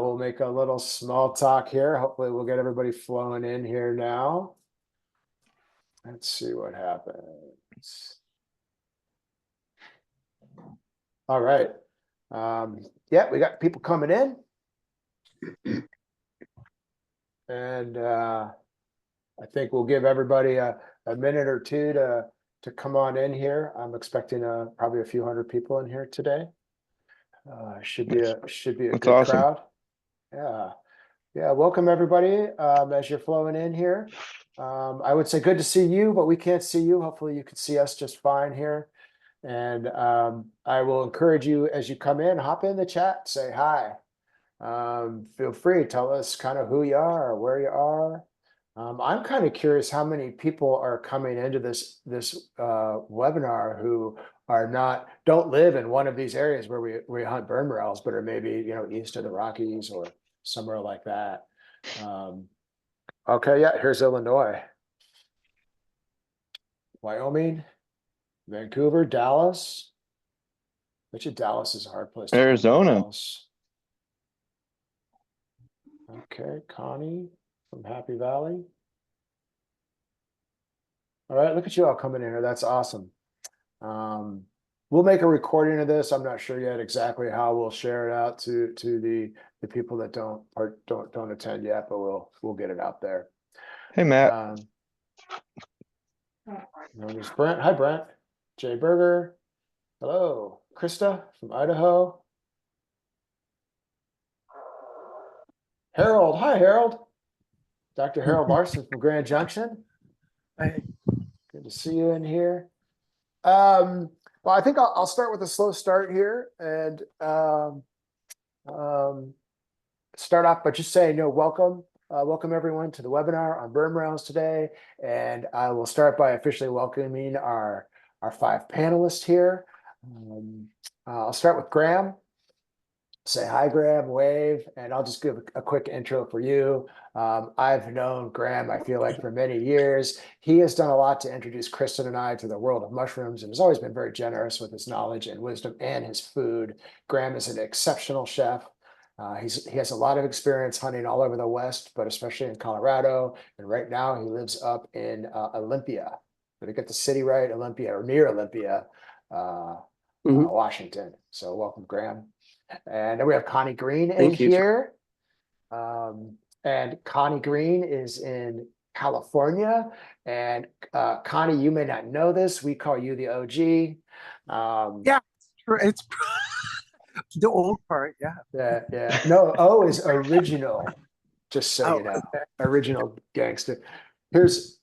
We'll make a little small talk here. Hopefully we'll get everybody flowing in here now. Let's see what happens. All right. Yeah, we got people coming in. And I think we'll give everybody a minute or two to come on in here. I'm expecting probably a few hundred people in here today. Should be a That's good awesome. crowd. Yeah, welcome everybody as you're flowing in here. I would say good to see you, but we can't see you. Hopefully you can see us just fine here. And I will encourage you as you come in, hop in the chat, say hi. Feel free, tell us kind of who you are or where you are. I'm kind of curious how many people are coming into this webinar who don't live in one of these areas where we hunt burn morels, but are maybe east of the Rockies or somewhere like that. Okay, yeah, here's Illinois, Wyoming, Vancouver, Dallas. Which of Dallas is a hard place to burn Arizona. morels. Okay, Connie from Happy Valley. All right, look at you all coming in here. That's awesome. We'll make a recording of this. I'm not sure yet exactly how we'll share it out to the people that don't attend yet, but we'll get it out there. Hey, Matt. There's Brent. Hi, Brent. Jay Berger. Hello, Krista from Idaho. Harold. Hi, Harold. Dr. Harold Larson from Grand Junction. Hi. Good to see you in here. Well, I think I'll start with a slow start here and start off by just saying, welcome everyone to the webinar on burn morels today. And I will start by officially welcoming our 5 panelists here. I'll start with Graham. Say hi, Graham, wave, and I'll just give a quick intro for you. I've known Graham, I feel like, for many years. He has done a lot to introduce Kristen and I to the world of mushrooms and has always been very generous with his knowledge and wisdom and his food. Graham is an exceptional chef. He has a lot of experience hunting all over the West, but especially in Colorado. And right now he lives up in Olympia. Did I get the city right? Olympia, or near Olympia, Washington. So welcome, Graham. And then we have Connie Green in here. And Connie Green is in California. And Connie, you may not know this. We call you the OG. Yeah, it's the old part. Yeah. Yeah. No, O is original. Just so you know, okay. Original gangster. Here's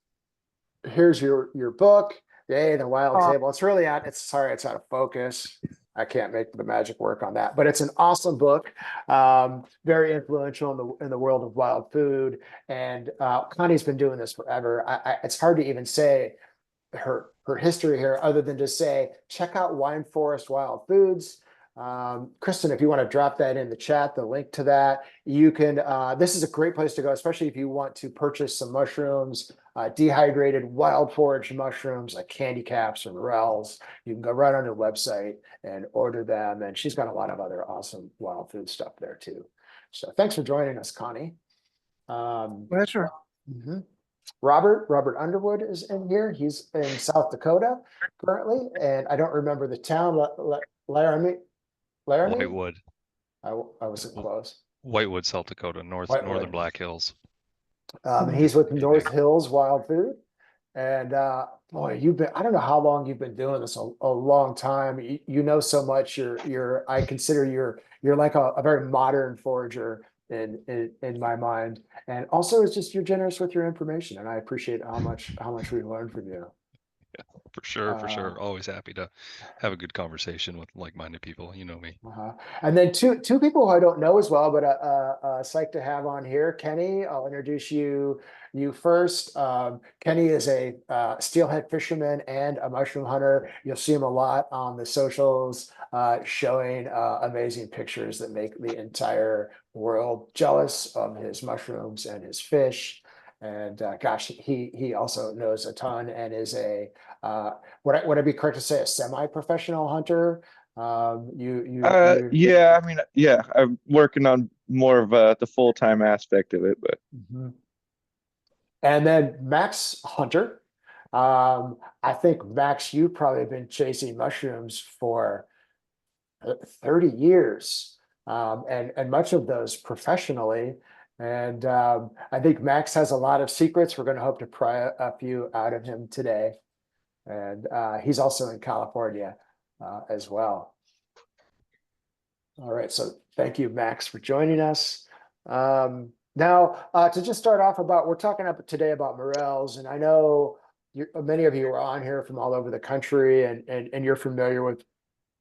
your book. Yay, the Wild Table. It's really it's out of focus. I can't make the magic work on that, but it's an awesome book, very influential in the world of wild food. And Connie's been doing this forever. It's hard to even say her history here, other than to say, check out Wine Forest Wild Foods. Kristen, if you want to drop that in the chat, the link to that, you can. This is a great place to go, especially if you want to purchase some mushrooms, dehydrated wild forage mushrooms like candy caps or morels. You can go right on her website and order them. And she's got a lot of other awesome wild food stuff there too. So thanks for joining us, Connie. Pleasure. Robert Underwood is in here. He's in South Dakota currently, and I don't remember the town. Laramie. Whitewood. I wasn't close. Whitewood, South Dakota, northern Black Hills. He's with North Hills Wild Food. And boy, I don't know how long you've been doing this, a long time. You know so much. I consider you're like a very modern forager in my mind. And also it's just you're generous with your information. And I appreciate how much we learned from you. Yeah, for sure. Always happy to have a good conversation with like-minded people. You know me. And then two people who I don't know as well, but psyched to have on here. Kenny, I'll introduce you first. Kenny is a steelhead fisherman and a mushroom hunter. You'll see him a lot on the socials, showing amazing pictures that make the entire world jealous of his mushrooms and his fish. And gosh, he also knows a ton and is would I be correct to say a semi-professional hunter? You. Yeah, I mean, yeah, I'm working on more of the full-time aspect of it, but Mhm. And then Max Hunter. I think Max, you've probably been chasing mushrooms for 30 years, and much of those professionally. And I think Max has a lot of secrets. We're going to hope to pry a few out of him today. And he's also in California as well. All right, so thank you, Max, for joining us. Now, to just start off we're talking today about Morels, and I know many of you are on here from all over the country, and you're familiar with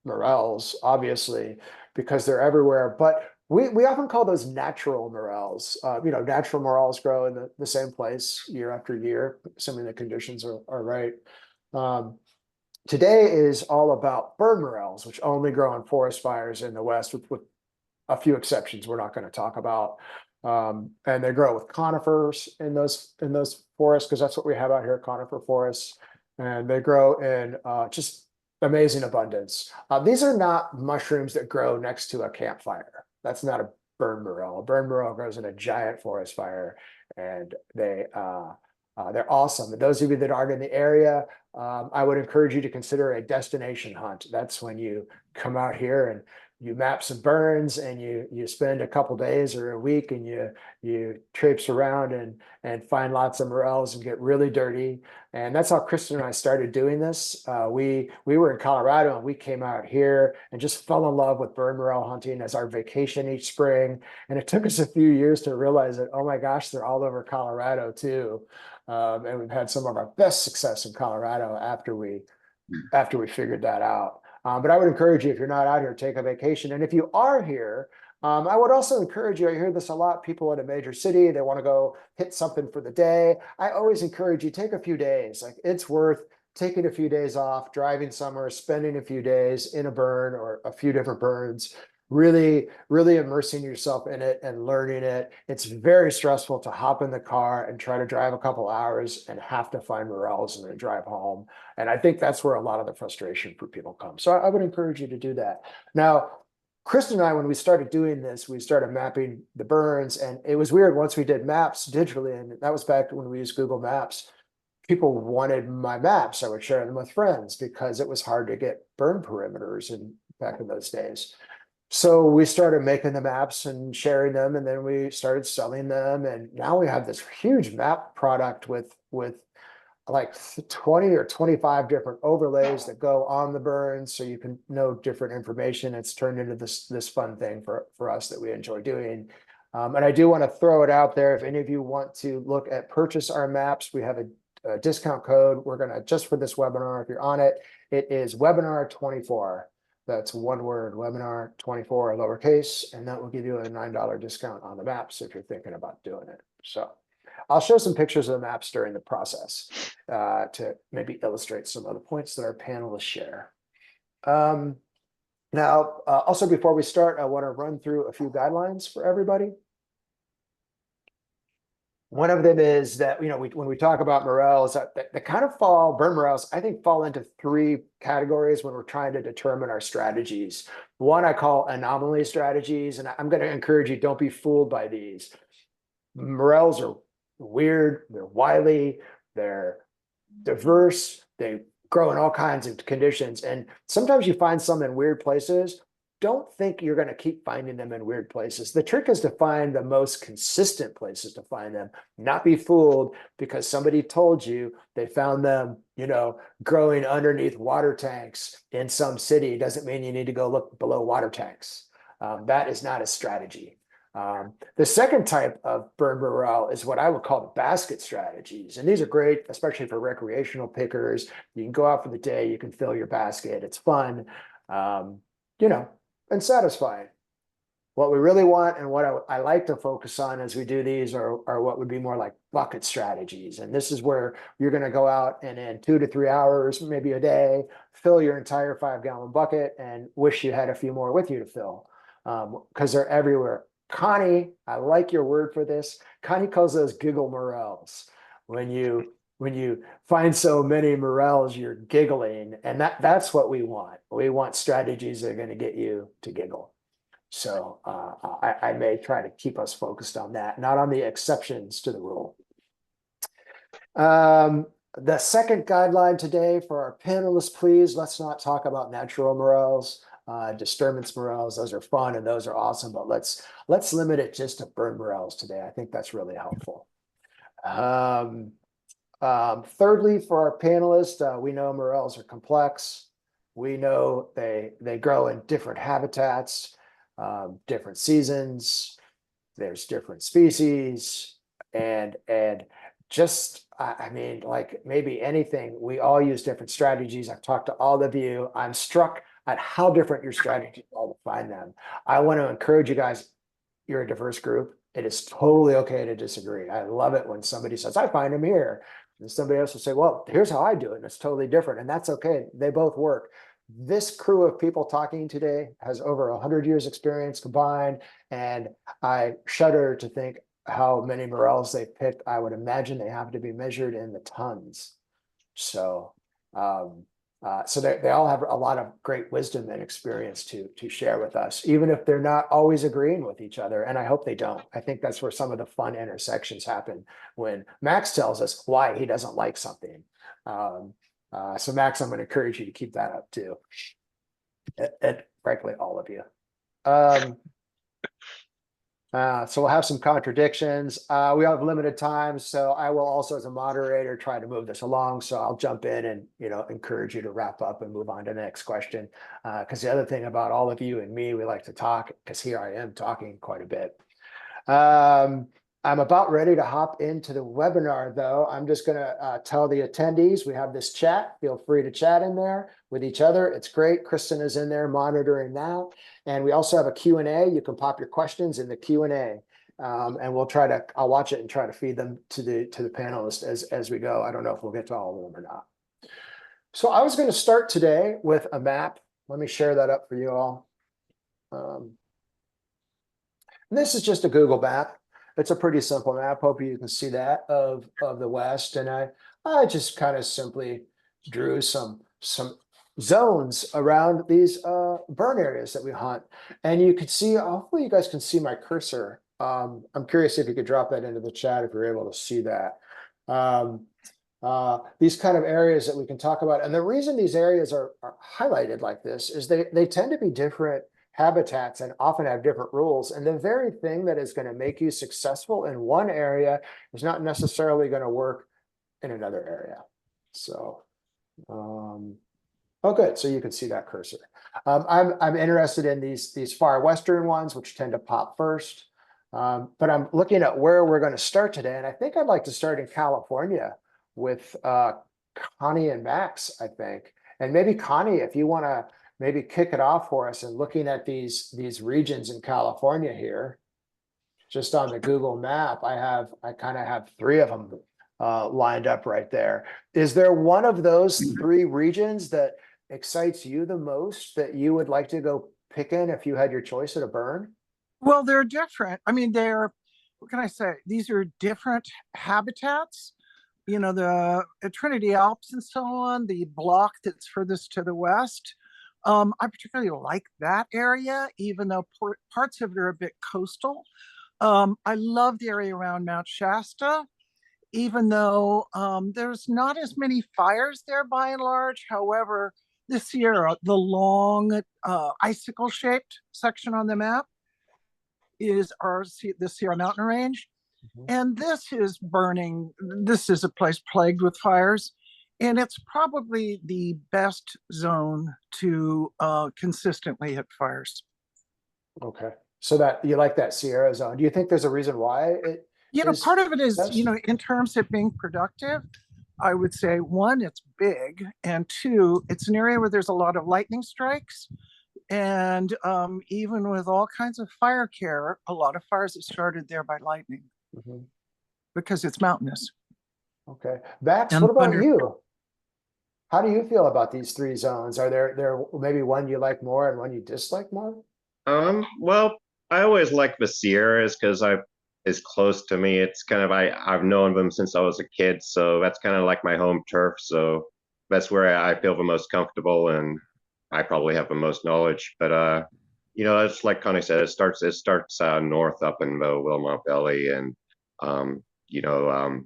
Morels, obviously, because they're everywhere. But we often call those natural Morels. Natural Morels grow in the same place year after year, assuming the conditions are right. Today is all about bird Morels, which only grow on forest fires in the West, with a few exceptions we're not going to talk about. And they grow with conifers in those forests, because that's what we have out here, conifer forests. And they grow in just amazing abundance. These are not mushrooms that grow next to a campfire. That's not a burn morel. A burn morel grows in a giant forest fire, and they're awesome. And those of you that aren't in the area, I would encourage you to consider a destination hunt. That's when you come out here and you map some burns, and you spend a couple days or a week, and you traipse around and find lots of morels and get really dirty. And that's how Kristen and I started doing this. We were in Colorado, and we came out here and just fell in love with burn morel hunting as our vacation each spring. And it took us a few years to realize that, oh my gosh, they're all over Colorado too. And we've had some of our best success in Colorado after we figured that out. But I would encourage you, if you're not out here, take a vacation. And if you are here, I would also encourage you, I hear this a lot, people in a major city, they want to go hit something for the day. I always encourage you, take a few days. Like, it's worth taking a few days off, driving somewhere, spending a few days in a burn or a few different burns, really, really immersing yourself in it and learning it. It's very stressful to hop in the car and try to drive a couple hours and have to find morels and then drive home. And I think that's where a lot of the frustration for people comes. So I would encourage you to do that. Now, Kristen and I, when we started doing this, we started mapping the burns, and it was weird once we did maps digitally, and that was back when we used Google Maps. People wanted my maps. I would share them with friends because it was hard to get burn perimeters back in those days. So we started making the maps and sharing them, and then we started selling them. And now we have this huge map product with like 20 or 25 different overlays that go on the burns, so you can know different information. It's turned into this fun thing for us that we enjoy doing. And I do want to throw it out there. If any of you want to look at purchase our maps, we have a discount code. We're going to, just for this webinar, if you're on it, it is webinar 24. That's one word, webinar 24, lowercase, and that will give you a $9 discount on the maps if you're thinking about doing it. So I'll show some pictures of the maps during the process to maybe illustrate some of the points that our panelists share. Now, also before we start, I want to run through a few guidelines for everybody. One of them is that, when we talk about morels, they kind of burn morels, I think, fall into three categories when we're trying to determine our strategies. One I call anomaly strategies, and I'm going to encourage you, don't be fooled by these. Morels are weird, they're wily, they're diverse, they grow in all kinds of conditions. And sometimes you find some in weird places. Don't think you're going to keep finding them in weird places. The trick is to find the most consistent places to find them, not be fooled because somebody told you they found them, growing underneath water tanks in some city. Doesn't mean you need to go look below water tanks. That is not a strategy. The second type of burn morel is what I would call the basket strategies. And these are great, especially for recreational pickers. You can go out for the day, you can fill your basket. It's fun, and satisfying. What we really want, and what I like to focus on as we do these, are what would be more like bucket strategies. And this is where you're going to go out and in 2 to 3 hours, maybe a day, fill your entire 5-gallon bucket and wish you had a few more with you to fill, because they're everywhere. Connie, I like your word for this. Connie calls those giggle morels. When you when you find so many morels, you're giggling, and that's what we want. We want strategies that are going to get you to giggle. So I may try to keep us focused on that, not on the exceptions to the rule. The second guideline today for our panelists, please, let's not talk about natural morels, disturbance morels. Those are fun and those are awesome, but let's limit it just to burn morels today. I think that's really helpful. Thirdly, for our panelists, we know morels are complex. We know they grow in different habitats, different seasons. There's different species, and just I mean, like maybe anything. We all use different strategies. I've talked to all of you. I'm struck at how different your strategies are to find them. I want to encourage you guys. You're a diverse group. It is totally okay to disagree. I love it when somebody says, I find them here. And somebody else will say, well, here's how I do it. And it's totally different. And that's okay. They both work. This crew of people talking today has over 100 years experience combined. And I shudder to think how many morels they picked. I would imagine they have to be measured in the tons. So, so they all have a lot of great wisdom and experience to share with us, even if they're not always agreeing with each other. And I hope they don't. I think that's where some of the fun intersections happen when Max tells us why he doesn't like something. So Max, I'm going to encourage you to keep that up too. And frankly, all of you. So we'll have some contradictions. We have limited time, so I will also, as a moderator, try to move this along. So I'll jump in and encourage you to wrap up and move on to the next question. Because the other thing about all of you and me, we like to talk. Because here I am talking quite a bit. I'm about ready to hop into the webinar, though. I'm just going to tell the attendees we have this chat. Feel free to chat in there with each other. It's great. Kristen is in there monitoring now. And we also have a Q&A. You can pop your questions in the Q&A. And I'll watch it and try to feed them to the panelists as we go. I don't know if we'll get to all of them or not. So I was going to start today with a map. Let me share that up for you all. This is just a Google map. It's a pretty simple map. Hope you can see that of the West. And I just kind of simply drew some zones around these burn areas that we hunt. And you can see, hopefully you guys can see my cursor. I'm curious if you could drop that into the chat if you're able to see that. These kind of areas that we can talk about. And the reason these areas are highlighted like this is they tend to be different habitats and often have different rules. And the very thing that is going to make you successful in one area is not necessarily going to work in another area. So, oh, good. So you can see that cursor. I'm interested in these far western ones, which tend to pop first. But I'm looking at where we're going to start today. And I think I'd like to start in California with Connie and Max, I think. And maybe Connie, if you want to maybe kick it off for us and looking at these regions in California here, just on the Google map, I kind of have 3 of them lined up right there. Is there one of those 3 regions that excites you the most that you would like to go pick in if you had your choice at a burn? Well, they're different. I mean, what can I say? These are different habitats. The Trinity Alps and so on, the block that's furthest to the west. I particularly like that area, even though parts of it are a bit coastal. I love the area around Mount Shasta, even though there's not as many fires there by and large. However, the Sierra, the long icicle-shaped section on the map, is the Sierra Mountain Range. Mm-hmm. And this is burning. This is a place plagued with fires. And it's probably the best zone to consistently hit fires. Okay. So that you like that Sierra zone. Do you think there's a reason why it part of it is, in terms of being productive, I would say 1, it's big, and 2, it's an area where there's a lot of lightning strikes. And even with all kinds of fire care, a lot of fires are started there by lightning because it's mountainous. Okay. Max, what about you? How do you feel about these 3 zones? Are there maybe one you like more and one you dislike more? Well, I always like the Sierras because I is close to me. It's kind of I've known them since I was a kid, so that's kind of like my home turf. So that's where I feel the most comfortable, and I probably have the most knowledge. But it's like Connie said, it starts north up in the Wilmot Valley, and um, you know,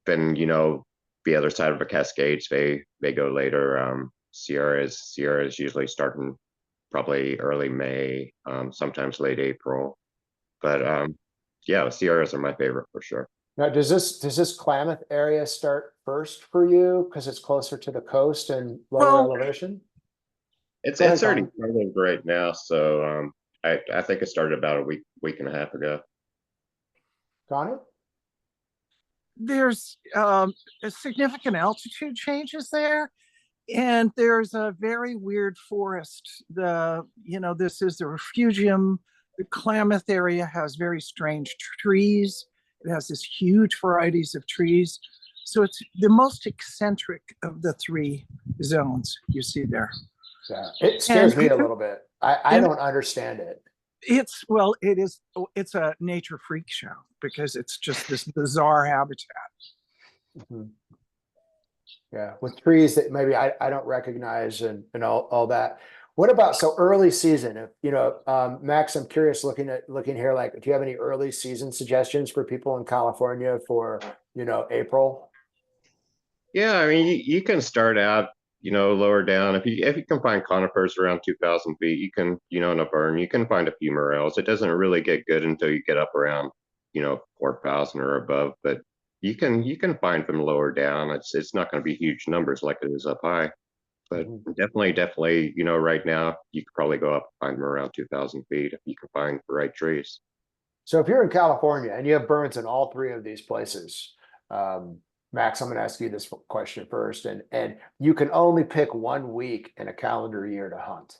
then the other side of the Cascades, they go later. Sierra is usually starting probably early May, sometimes late April. But yeah, the Sierras are my favorite for sure. Now, does this Klamath area start first for you because it's closer to the coast and lower Well, elevation? It's Go ahead, it's already Connie. starting right now, so I think it started about a week and a half ago. Connie? there's a significant altitude changes there, and there's a very weird forest. This is the refugium. The Klamath area has very strange trees. It has this huge varieties of trees. So it's the most eccentric of the three zones you see there. Yeah, it scares And me a little bit. I and don't understand it. it's a nature freak show because it's just this bizarre habitat. Mhm. Yeah, with trees that maybe I don't recognize and all that. What about so early season? If Max, I'm curious looking here, like, do you have any early season suggestions for people in California for April? Yeah, I mean, you can start out, lower down. If you can find conifers around 2,000 feet, you can, in a burn, you can find a few morels. It doesn't really get good until you get up around, 4,000 or above, but you can find them lower down. It's not going to be huge numbers like it is up high, but Mhm. definitely, right now you could probably go up and find them around 2,000 feet if you can find the right trees. So if you're in California and you have burns in all three of these places, Max, I'm going to ask you this question first, and you can only pick 1 week in a calendar year to hunt.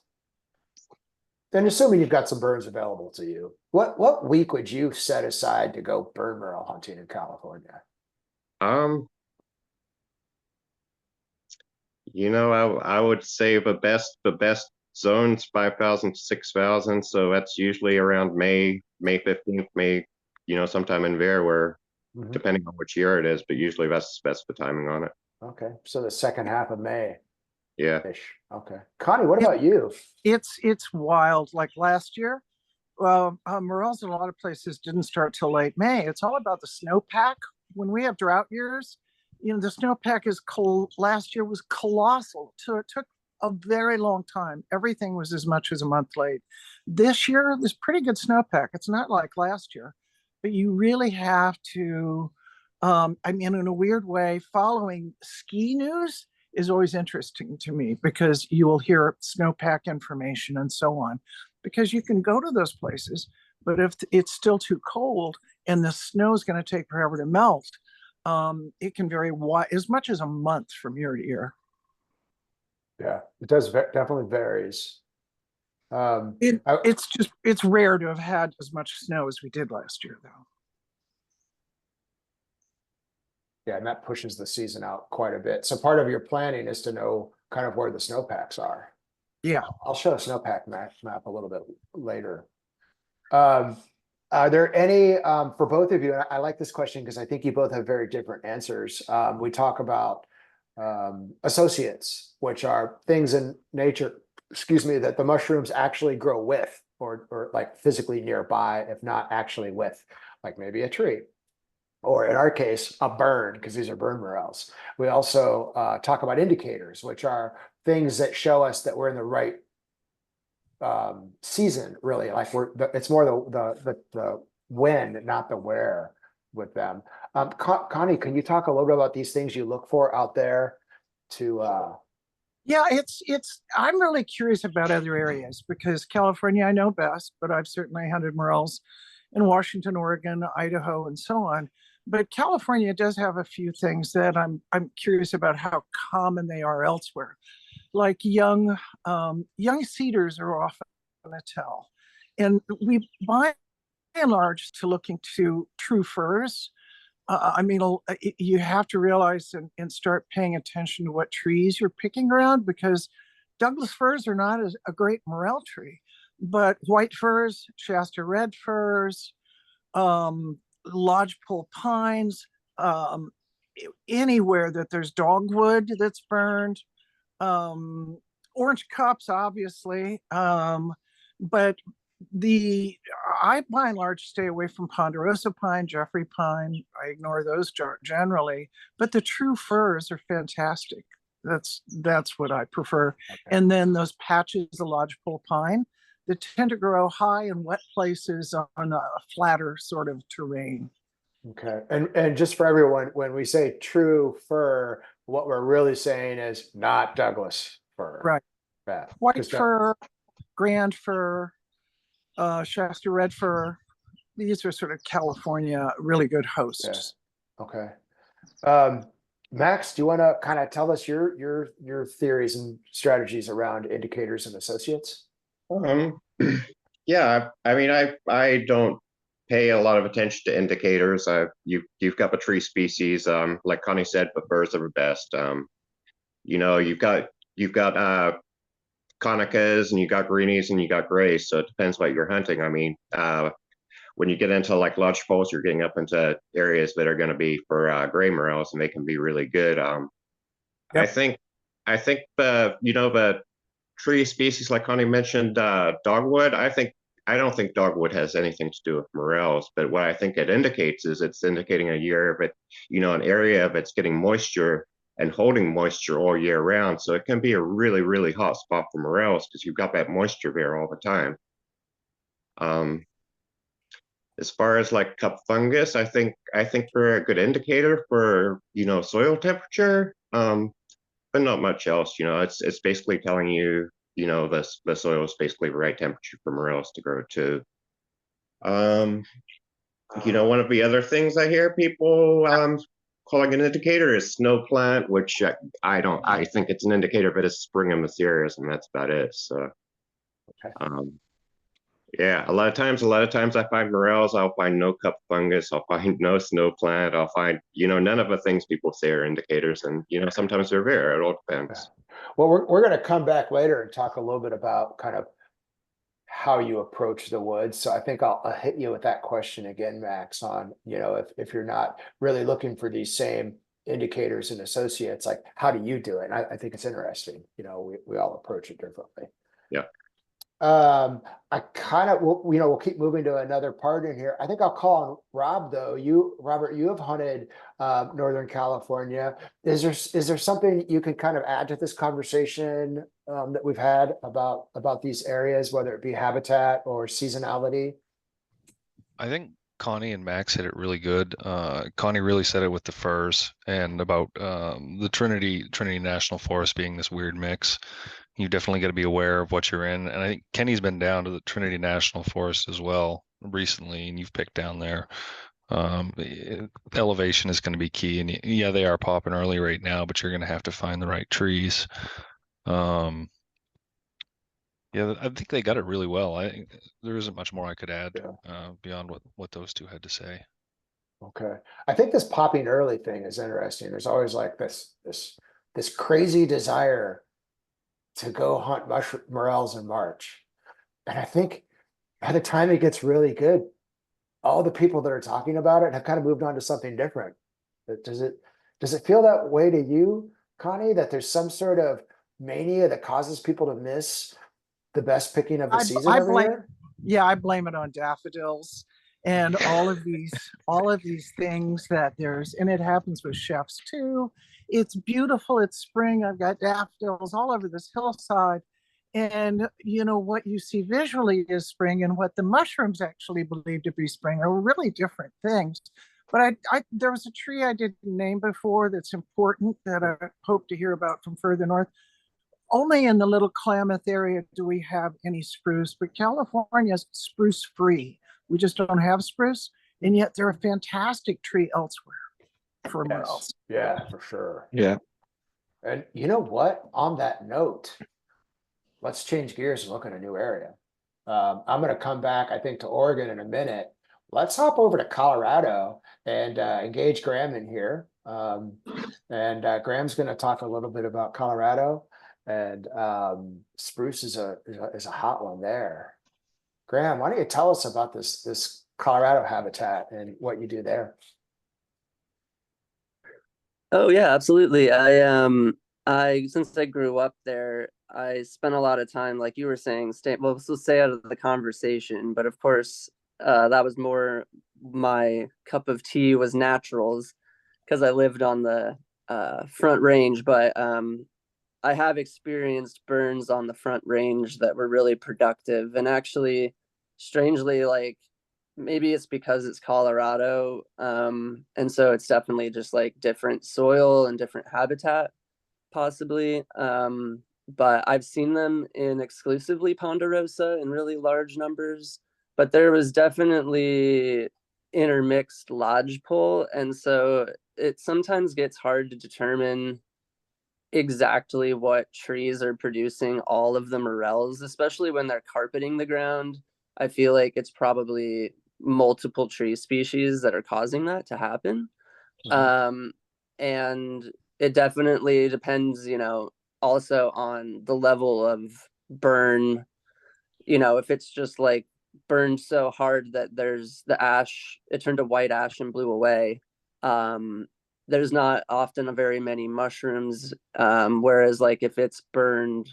Then, assuming you've got some burns available to you, what week would you set aside to go burn morel hunting in California? Um, I would say the best zones 5,000 to 6,000. So that's usually around May 15th, sometime in there where Mhm. depending on which year it is, but usually that's the timing on it. Okay, so the second half of May-ish. Yeah. Okay, Connie, what It- about you? It's wild. Like last year, morels in a lot of places didn't start till late May. It's all about the snowpack. When we have drought years, the snowpack last year was colossal. So it took a very long time. Everything was as much as a month late. This year, there's pretty good snowpack. It's not like last year, but you really have to. In a weird way, following ski news is always interesting to me because you will hear snowpack information and so on. Because you can go to those places, but if it's still too cold and the snow is going to take forever to melt, it can vary as much as a month from year to year. Yeah, it does definitely varies. It's rare to have had as much snow as we did last year, though. Yeah, and that pushes the season out quite a bit. So part of your planning is to know kind of where the snowpacks are. Yeah. I'll show a snowpack map a little bit later. Are there any for both of you? And I like this question because I think you both have very different answers. We talk about associates, which are things in nature, that the mushrooms actually grow with, or like physically nearby, if not actually with, like maybe a tree. Or in our case, a burn, because these are burn morels. We also talk about indicators, which are things that show us that we're in the right season, really. Like it's more the when, not the where with them. Connie, can you talk a little bit about these things you look for out there to Yeah, I'm really curious about other areas because California I know best, but I've certainly hunted morels in Washington, Oregon, Idaho, and so on. But California does have a few things that I'm curious about how common they are elsewhere. Like young cedars are often a tell, and we by and large to looking to true firs. You have to realize and start paying attention to what trees you're picking around because Douglas firs are not a great morel tree, but white firs, Shasta red firs, lodgepole pines, anywhere that there's dogwood that's burned, orange cups, obviously. But I by and large stay away from ponderosa pine, Jeffrey pine. I ignore those generally, but the true firs are fantastic. That's what I prefer. Okay. And then those patches of lodgepole pine that tend to grow high in wet places on a flatter sort of terrain. Okay. And just for everyone, when we say true fir, what we're really saying is not Douglas fir. Right. Yeah. White 'Cause fir, grand fir, Shasta red fir. These are sort of California really good hosts. Yeah. Max, do you want to kind of tell us your theories and strategies around indicators and associates? Yeah, I mean, I don't pay a lot of attention to indicators. You've got the tree species, like Connie said, but firs are the best. You know, you've got conicas and you got greenies and you got grays, so it depends what you're hunting. I mean, when you get into like lodge poles, you're getting up into areas that are going to be for gray morels, and they can be really good. Yep. I think the tree species like Connie mentioned, dogwood. I don't think dogwood has anything to do with morels, but what I think it indicates is it's indicating a year of it, an area of it's getting moisture and holding moisture all year round. So it can be a really, really hot spot for morels because you've got that moisture there all the time. As far as like cup fungus, I think they're a good indicator for soil temperature, but not much else. It's basically telling you the soil is basically the right temperature for morels to grow to. One of the other things I hear people calling an indicator is snow plant, which I don't. I think it's an indicator that it's spring in the series, and that's about it. So, Okay. yeah, a lot of times I find morels, I'll find no cup fungus, I'll find no snow plant, I'll find none of the things people say are indicators, and sometimes they're there. It all depends. Well, we're going to come back later and talk a little bit about kind of how you approach the woods. So I think I'll hit you with that question again, Max, on, if you're not really looking for these same indicators and associates, like how do you do it? And I think it's interesting. We all approach it differently. Yeah. I kind of, we'll keep moving to another part in here. I think I'll call on Rob though. Robert, you have hunted Northern California. Is there something you can kind of add to this conversation that we've had about these areas, whether it be habitat or seasonality? I think Connie and Max hit it really good. Connie really said it with the firs and about the Trinity National Forest being this weird mix. You definitely got to be aware of what you're in. And I think Kenny's been down to the Trinity National Forest as well recently, and you've picked down there. Elevation is going to be key. And yeah, they are popping early right now, but you're going to have to find the right trees. Yeah, I think they got it really well. There isn't much more I could add beyond what those two had to say. Okay. I think this popping early thing is interesting. There's always like this crazy desire to go hunt morels in March. And I think by the time it gets really good, all the people that are talking about it have kind of moved on to something different. Does it feel that way to you, Connie, that there's some sort of mania that causes people to miss the best picking of the season every year? Yeah, I blame it on daffodils and all of these things that and it happens with chefs too. It's beautiful. It's spring. I've got daffodils all over this hillside. And what you see visually is spring, and what the mushrooms actually believe to be spring are really different things. But there was a tree I didn't name before that's important that I hope to hear about from further north. Only in the Little Klamath area do we have any spruce, but California's spruce free. We just don't have spruce, and yet they're a fantastic tree elsewhere for morels. Yeah, for sure. Yeah. And you know what? On that note, let's change gears and look at a new area. I'm going to come back, I think, to Oregon in a minute. Let's hop over to Colorado and engage Graham in here. And Graham's going to talk a little bit about Colorado, and spruce is a hot one there. Graham, why don't you tell us about this Colorado habitat and what you do there. Oh yeah, absolutely. I since I grew up there, I spent a lot of time, like you were saying, stay out of the conversation. But of course, that was more my cup of tea was naturals because I lived on the Front Range. But I have experienced burns on the Front Range that were really productive, and actually, strangely, like maybe it's because it's Colorado, and so it's definitely just like different soil and different habitat, possibly. But I've seen them in exclusively Ponderosa in really large numbers, but there was definitely intermixed lodgepole, and so it sometimes gets hard to determine exactly what trees are producing all of the morels, especially when they're carpeting the ground. I feel like it's probably multiple tree species that are causing that to happen. And it definitely depends, also on the level of burn. If it's just like burned so hard that there's the ash, it turned to white ash and blew away. There's not often a very many mushrooms. Whereas like if it's burned,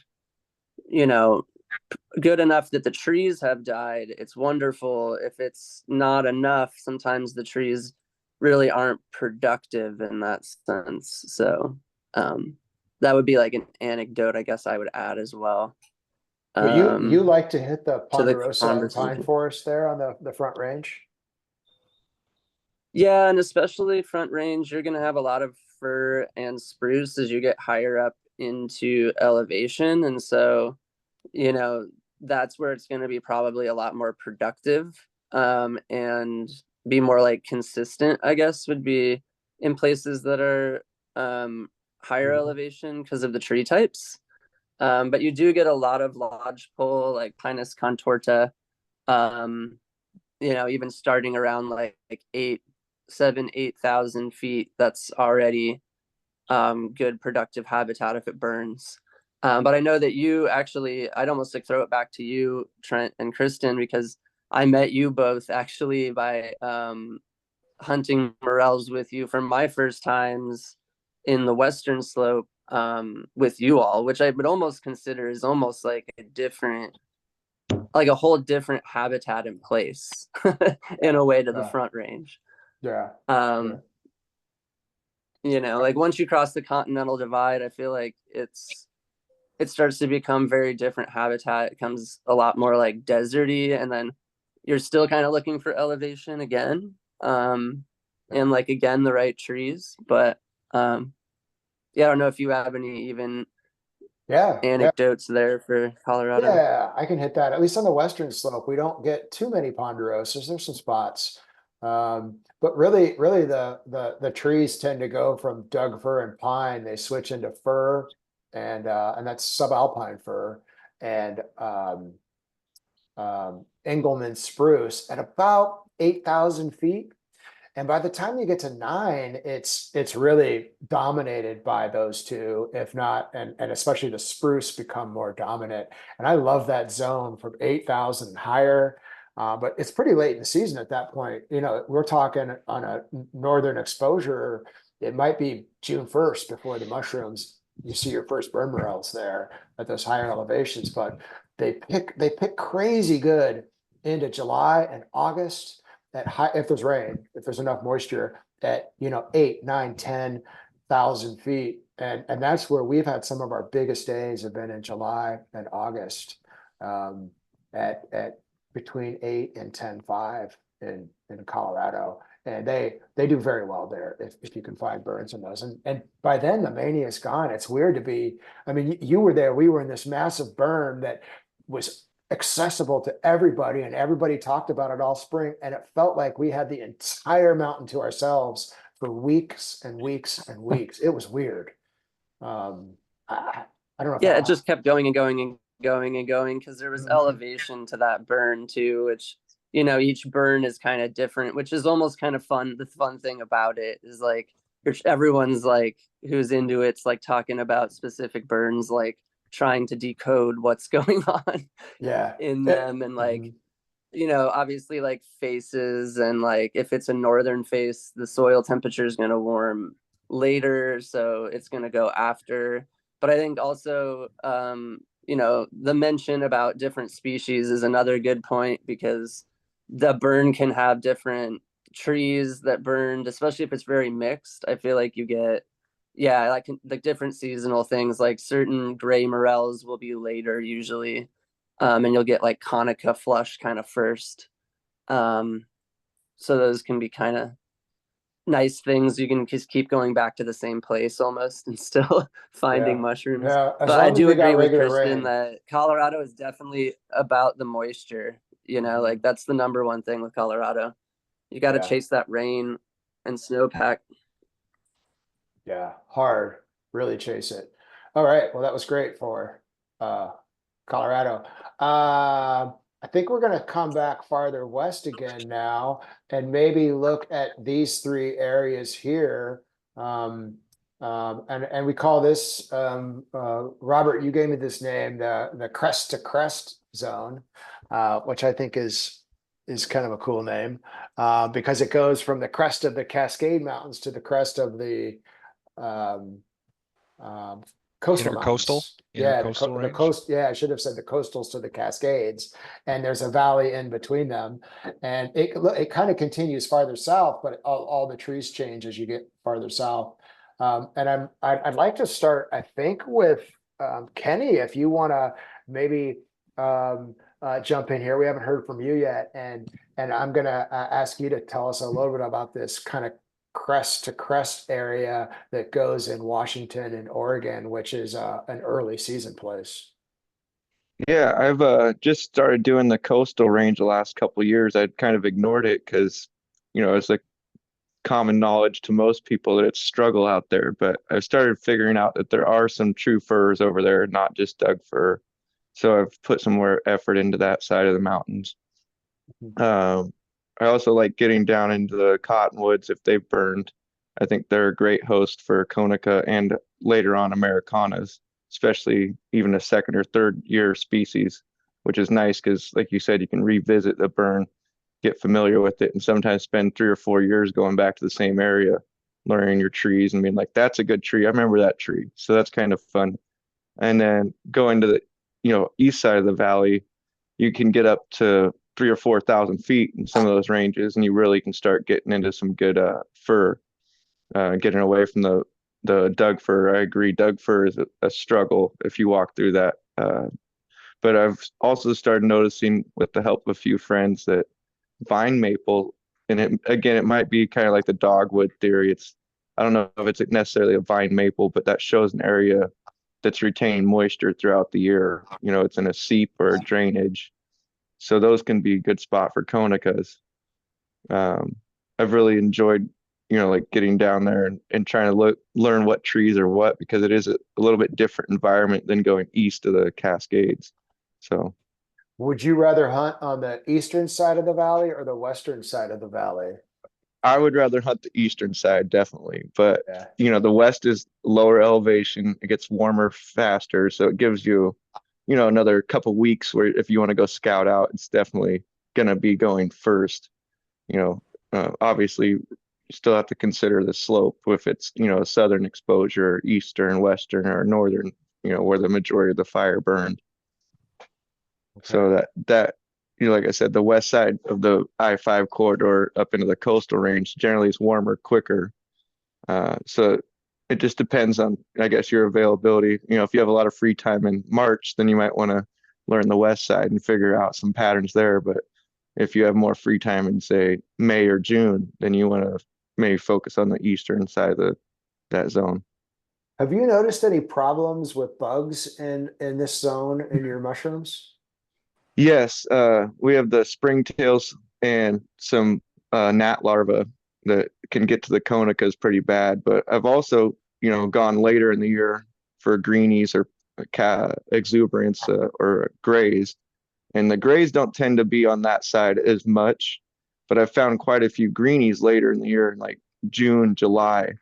good enough that the trees have died, it's wonderful. If it's not enough, sometimes the trees really aren't productive in that sense. So that would be like an anecdote, I guess I would add as well. But you like to hit the to the Ponderosa and pine conversation. forest there on the Front Range? Yeah, and especially Front Range, you're going to have a lot of fir and spruce as you get higher up into elevation. And so, that's where it's going to be probably a lot more productive, and be more like consistent, I guess, would be in places that are higher elevation because of the tree types. But you do get a lot of lodgepole, like Pinus contorta, even starting around like 8,000 feet. That's already good productive habitat if it burns. But I know that you actually, I'd almost like throw it back to you, Trent and Kristen, because I met you both actually by hunting morels with you from my first times in the Western Slope, with you all, which I would almost consider is almost like a whole different habitat in place in a way to the Front Range. Yeah. Like once you cross the Continental Divide, I feel like it starts to become very different habitat. It becomes a lot more like deserty, and then you're still kind of looking for elevation again, and like again the right trees. But yeah, I don't know if you have any even anecdotes there for Colorado. Yeah, I can hit that. At least on the Western Slope, we don't get too many ponderosas. There's some spots. But really the trees tend to go from Doug fir and pine. They switch into fir and that's subalpine fir and Engelmann spruce at about 8,000 feet. And by the time you get to 9, it's really dominated by those two, if not, and especially the spruce become more dominant. And I love that zone from 8,000 and higher. But it's pretty late in the season at that point. We're talking on a northern exposure. It might be June 1st before the mushrooms, you see your first burn morels there at those higher elevations. But they pick crazy good into July and August. At high, if there's rain, if there's enough moisture at 8, 9, 10,000 feet, and that's where we've had some of our biggest days have been in July and August, at between 8 and 10.5 in Colorado, and they do very well there if you can find burns in those, and by then the mania is gone. It's weird to be. I mean, you were there. We were in this massive burn that was accessible to everybody, and everybody talked about it all spring, and it felt like we had the entire mountain to ourselves for weeks and weeks and weeks. It was weird. I don't know. Yeah, it just kept going and going and going and going because there was elevation to that burn too, which each burn is kind of different, which is almost kind of fun. The fun thing about it is like everyone's like who's into it's like talking about specific burns, like trying to decode what's going on in them, and like obviously like faces, and like if it's a northern face, the soil temperature is going to warm later, so it's going to go after. But I think also, the mention about different species is another good point, because the burn can have different trees that burned, especially if it's very mixed. I feel like you get, yeah, like different seasonal things, like certain gray morels will be later usually. And you'll get like Konica flush kind of first. So those can be kind of nice things. You can just keep going back to the same place almost and still finding Yeah. mushrooms. Yeah, as But I long as do they got agree with regular Kristen rain. that Colorado is definitely about the moisture. Like that's the number one thing with Colorado. You got to Yeah. chase that rain and snowpack. Yeah, hard, really chase it. All right, well, that was great for Colorado. I think we're gonna come back farther west again now and maybe look at these three areas here. And we call this Robert, you gave me this name, the crest to crest zone, which I think is kind of a cool name, because it goes from the crest of the Cascade Mountains to the crest of the um, coastal Intercoastal, mountains. Yeah, intercoastal the range. coast. Yeah, I should have said the coastals to the Cascades, and there's a valley in between them, and it kind of continues farther south, but all the trees change as you get farther south. And I'd like to start, I think, with Kenny, if you want to maybe jump in here. We haven't heard from you yet, and I'm gonna ask you to tell us a little bit about this kind of crest to crest area that goes in Washington and Oregon, which is an early season place. Yeah, I've just started doing the coastal range the last couple of years. I'd kind of ignored it because, it's like common knowledge to most people that it's struggle out there. But I've started figuring out that there are some true firs over there, not just Doug fir. So I've put some more effort into that side of the mountains. Um, I also like getting down into the cottonwoods if they've burned. I think they're a great host for Konica and later on Americanas, especially even a second or third year species, which is nice because, like you said, you can revisit the burn, get familiar with it, and sometimes spend 3 or 4 years going back to the same area, learning your trees and being like, that's a good tree. I remember that tree. So that's kind of fun. And then going to the, east side of the valley, you can get up to 3 or 4 thousand feet in some of those ranges, and you really can start getting into some good fir, getting away from the Doug fir. I agree, Doug fir is a struggle if you walk through that. But I've also started noticing, with the help of a few friends, that vine maple, and it might be kind of like the dogwood theory. I don't know if it's necessarily a vine maple, but that shows an area that's retaining moisture throughout the year. It's in a seep or a drainage. So those can be a good spot for conicas. I've really enjoyed, like getting down there and trying to learn what trees are what, because it is a little bit different environment than going east of the Cascades. So Would you rather hunt on the eastern side of the valley or the western side of the valley? I would rather hunt the eastern side, definitely. But, Yeah. the west is lower elevation. It gets warmer faster. So it gives you, another couple weeks where if you want to go scout out, it's definitely going to be going first. Obviously, you still have to consider the slope if it's, southern exposure, eastern, western, or northern, where the majority of the fire burned. So that like I said, the west side of the I-5 corridor up into the coastal range generally is warmer quicker. So it just depends on, I guess, your availability. If you have a lot of free time in March, then you might want to learn the west side and figure out some patterns there. But if you have more free time in, say, May or June, then you want to maybe focus on the eastern side of that zone. Have you noticed any problems with bugs in this zone in your mushrooms? Yes, we have the springtails and some gnat larvae that can get to the conicas pretty bad. But I've also, gone later in the year for greenies or exuberance or grays. And the grays don't tend to be on that side as much, but I've found quite a few greenies later in the year, in like June, July,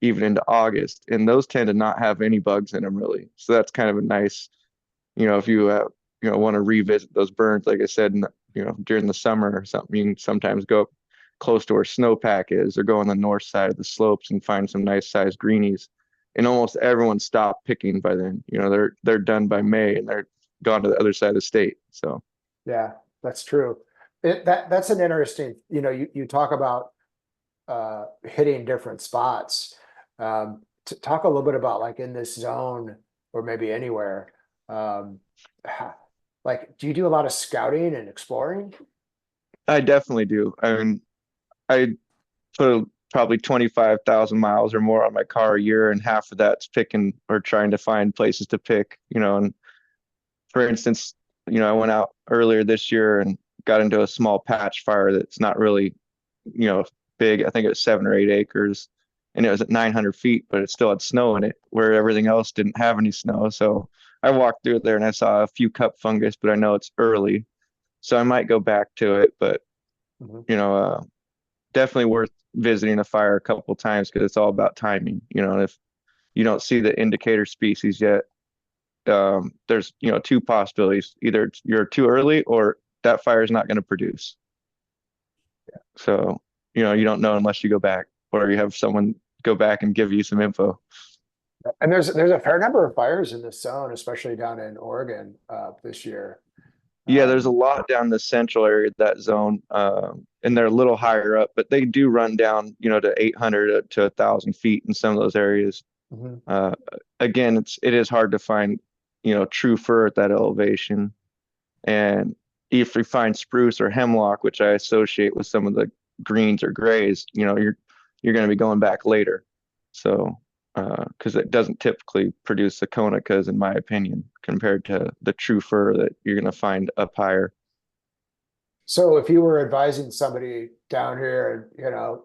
even into August. And those tend to not have any bugs in them really. So that's kind of a nice, if you want to revisit those burns, like I said, during the summer or something, you can sometimes go close to where snowpack is, or go on the north side of the slopes and find some nice sized greenies. And almost everyone stopped picking by then. They're done by May and they're gone to the other side of the state. So Yeah, that's true. That's an interesting, you talk about hitting different spots. To talk a little bit about like in this zone or maybe anywhere. Like, do you do a lot of scouting and exploring? I definitely do. I mean, I put probably 25,000 miles or more on my car a year, and half of that's picking or trying to find places to pick, and for instance, I went out earlier this year and got into a small patch fire that's not really, big. I think it was 7 or 8 acres, and it was at 900 feet, but it still had snow in it where everything else didn't have any snow. So I walked through there and I saw a few cup fungus, but I know it's early, so I might go back to it. But Mhm. definitely worth visiting a fire a couple times because it's all about timing. And if you don't see the indicator species yet, there's two possibilities: either you're too early or that fire is not going to produce. So you don't know unless you go back, or you have someone go back and give you some info. And there's a fair number of fires in this zone, especially down in Oregon this year. Yeah, there's a lot down the central area of that zone, and they're a little higher up, but they do run down to 800 to 1,000 feet in some of those areas. Mhm. Again, it is hard to find true fir at that elevation. And if we find spruce or hemlock, which I associate with some of the greens or grays, you're going to be going back later. So, because it doesn't typically produce the conicas, in my opinion, compared to the true fir that you're going to find up higher. So if you were advising somebody down here,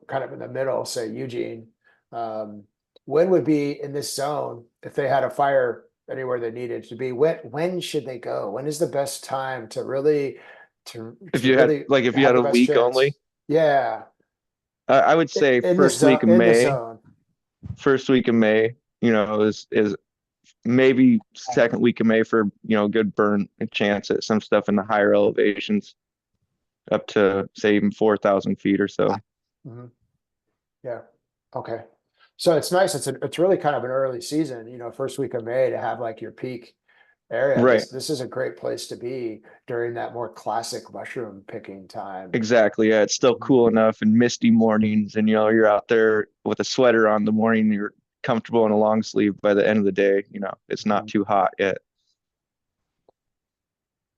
kind of in the middle, say Eugene, when would be in this zone if they had a fire anywhere they needed to be? When should they go? When is the best time to really If to you had really if you have had the a best week chance? only, Yeah, I would say in this first zone, week of in this May. zone. First week of May, is maybe second week of May for good burn chance at some stuff in the higher elevations, up to say even 4,000 feet or so. Mhm. Yeah. Okay. So it's nice. It's really kind of an early season, first week of May to have like your peak area. Right. This is a great place to be during that more classic mushroom picking time. Exactly. Yeah, it's still cool enough and misty mornings, and you're out there with a sweater on the morning, you're comfortable in a long sleeve by the end of the day. It's not too hot yet.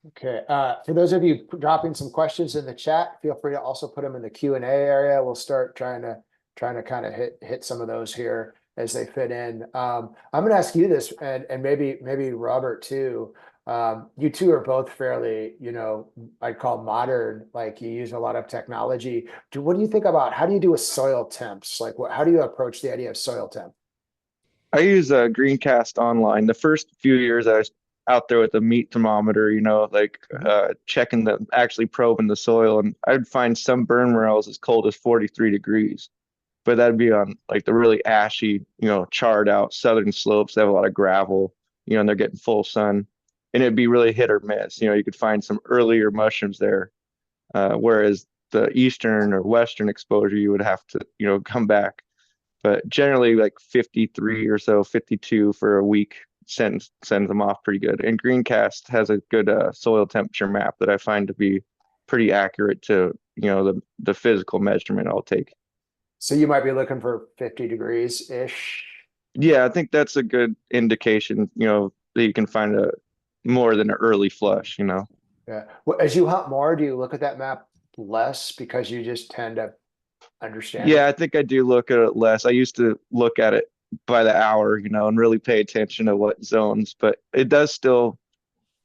Okay. For those of you dropping some questions in the chat, feel free to also put them in the Q&A area. We'll start trying to kind of hit some of those here as they fit in. I'm going to ask you this, and maybe Robert too. You two are both fairly, I'd call modern, like you use a lot of technology. What do you think about, how do you do with soil temps? Like how do you approach the idea of soil temp? I use a Greencast online. The first few years I was out there with a meat thermometer, checking actually probing the soil, and I'd find some burn morels as cold as 43 degrees. But that'd be on like the really ashy, charred out southern slopes that have a lot of gravel, and they're getting full sun. And it'd be really hit or miss. You could find some earlier mushrooms there. Whereas the eastern or western exposure, you would have to, come back. But generally like 53 or so, 52 for a week sends them off pretty good. And Greencast has a good soil temperature map that I find to be pretty accurate to, the physical measurement I'll take. So you might be looking for 50 degrees ish. Yeah, I think that's a good indication, that you can find a more than an early flush. Yeah. Well, as you hunt more, do you look at that map less because you just tend to understand Yeah, it? I think I do look at it less. I used to look at it by the hour, and really pay attention to what zones, but it does still,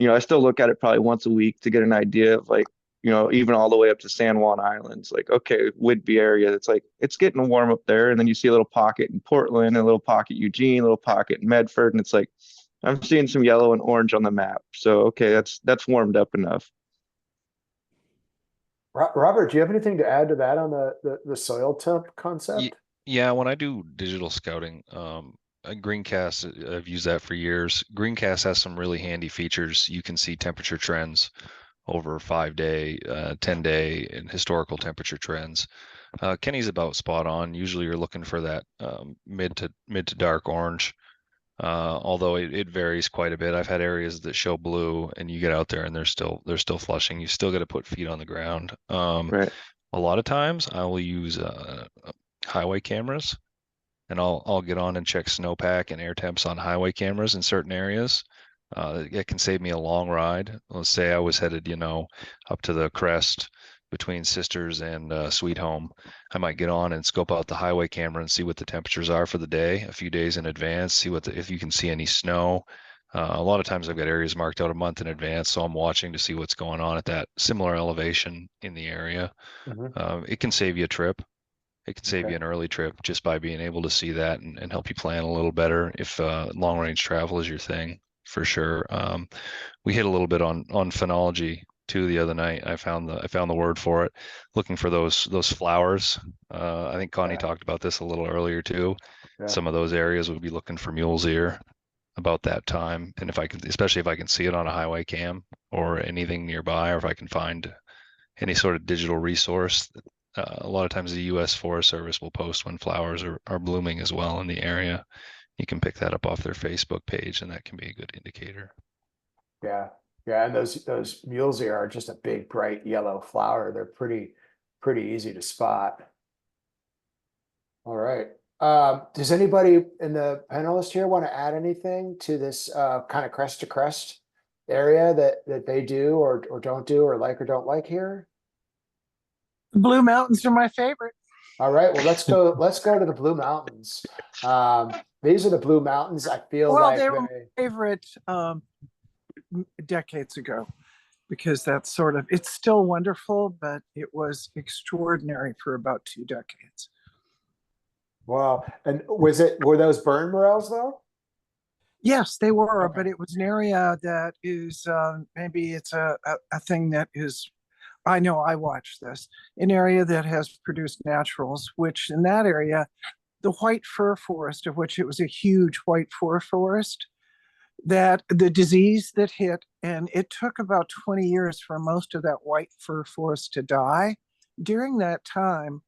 I still look at it probably once a week to get an idea of like, even all the way up to San Juan Islands, like, okay, Whidbey area, it's like, it's getting warm up there. And then you see a little pocket in Portland, a little pocket Eugene, a little pocket in Medford. And it's like, I'm seeing some yellow and orange on the map. So, okay, that's warmed up enough. Robert, do you have anything to add to that on the soil temp concept? Yeah, when I do digital scouting, Greencast, I've used that for years. Greencast has some really handy features. You can see temperature trends over 5-day, 10-day, and historical temperature trends. Kenny's about spot on. Usually you're looking for that mid to dark orange. Although it varies quite a bit. I've had areas that show blue, and you get out there and they're still flushing. You still got to put feet on the ground. Right. A lot of times I will use highway cameras, and I'll get on and check snowpack and air temps on highway cameras in certain areas. It can save me a long ride. Let's say I was headed, up to the crest between Sisters and Sweet Home. I might get on and scope out the highway camera and see what the temperatures are for the day a few days in advance, see if you can see any snow. A lot of times I've got areas marked out a month in advance, so I'm watching to see what's going on at that similar elevation in the area. It can save you a trip. It can save you an early trip just by being able to see that and help you plan a little better if long range travel is your thing, for sure. We hit a little bit on phenology too the other night. I found the word for it, looking for those flowers. I think Connie talked about this a little earlier too. Yeah. Some of those areas would be looking for mule's ear about that time, and especially if I can see it on a highway cam or anything nearby, or if I can find any sort of digital resource. A lot of times the U.S. Forest Service will post when flowers are blooming as well in the area. You can pick that up off their Facebook page, and that can be a good indicator. Yeah. Yeah. And those mules here are just a big, bright yellow flower. They're pretty easy to spot. All right. Does anybody in the panelist here want to add anything to this kind of crest to crest area that they do or don't do or don't like here? The Blue Mountains are my favorite. All right, well, let's go to the Blue Mountains. These are the Blue Mountains. I feel Well, like they were my favorite decades ago, because it's still wonderful, but it was extraordinary for about 2 decades. Wow. And were those burn morels though? Yes, they were, Okay. but it was an area that is maybe it's a thing that is, I know I watched this, an area that has produced naturals, which in that area, the white fir forest, of which it was a huge white fir forest, that the disease that hit, and it took about 20 years for most of that white fir forest to die. During that time,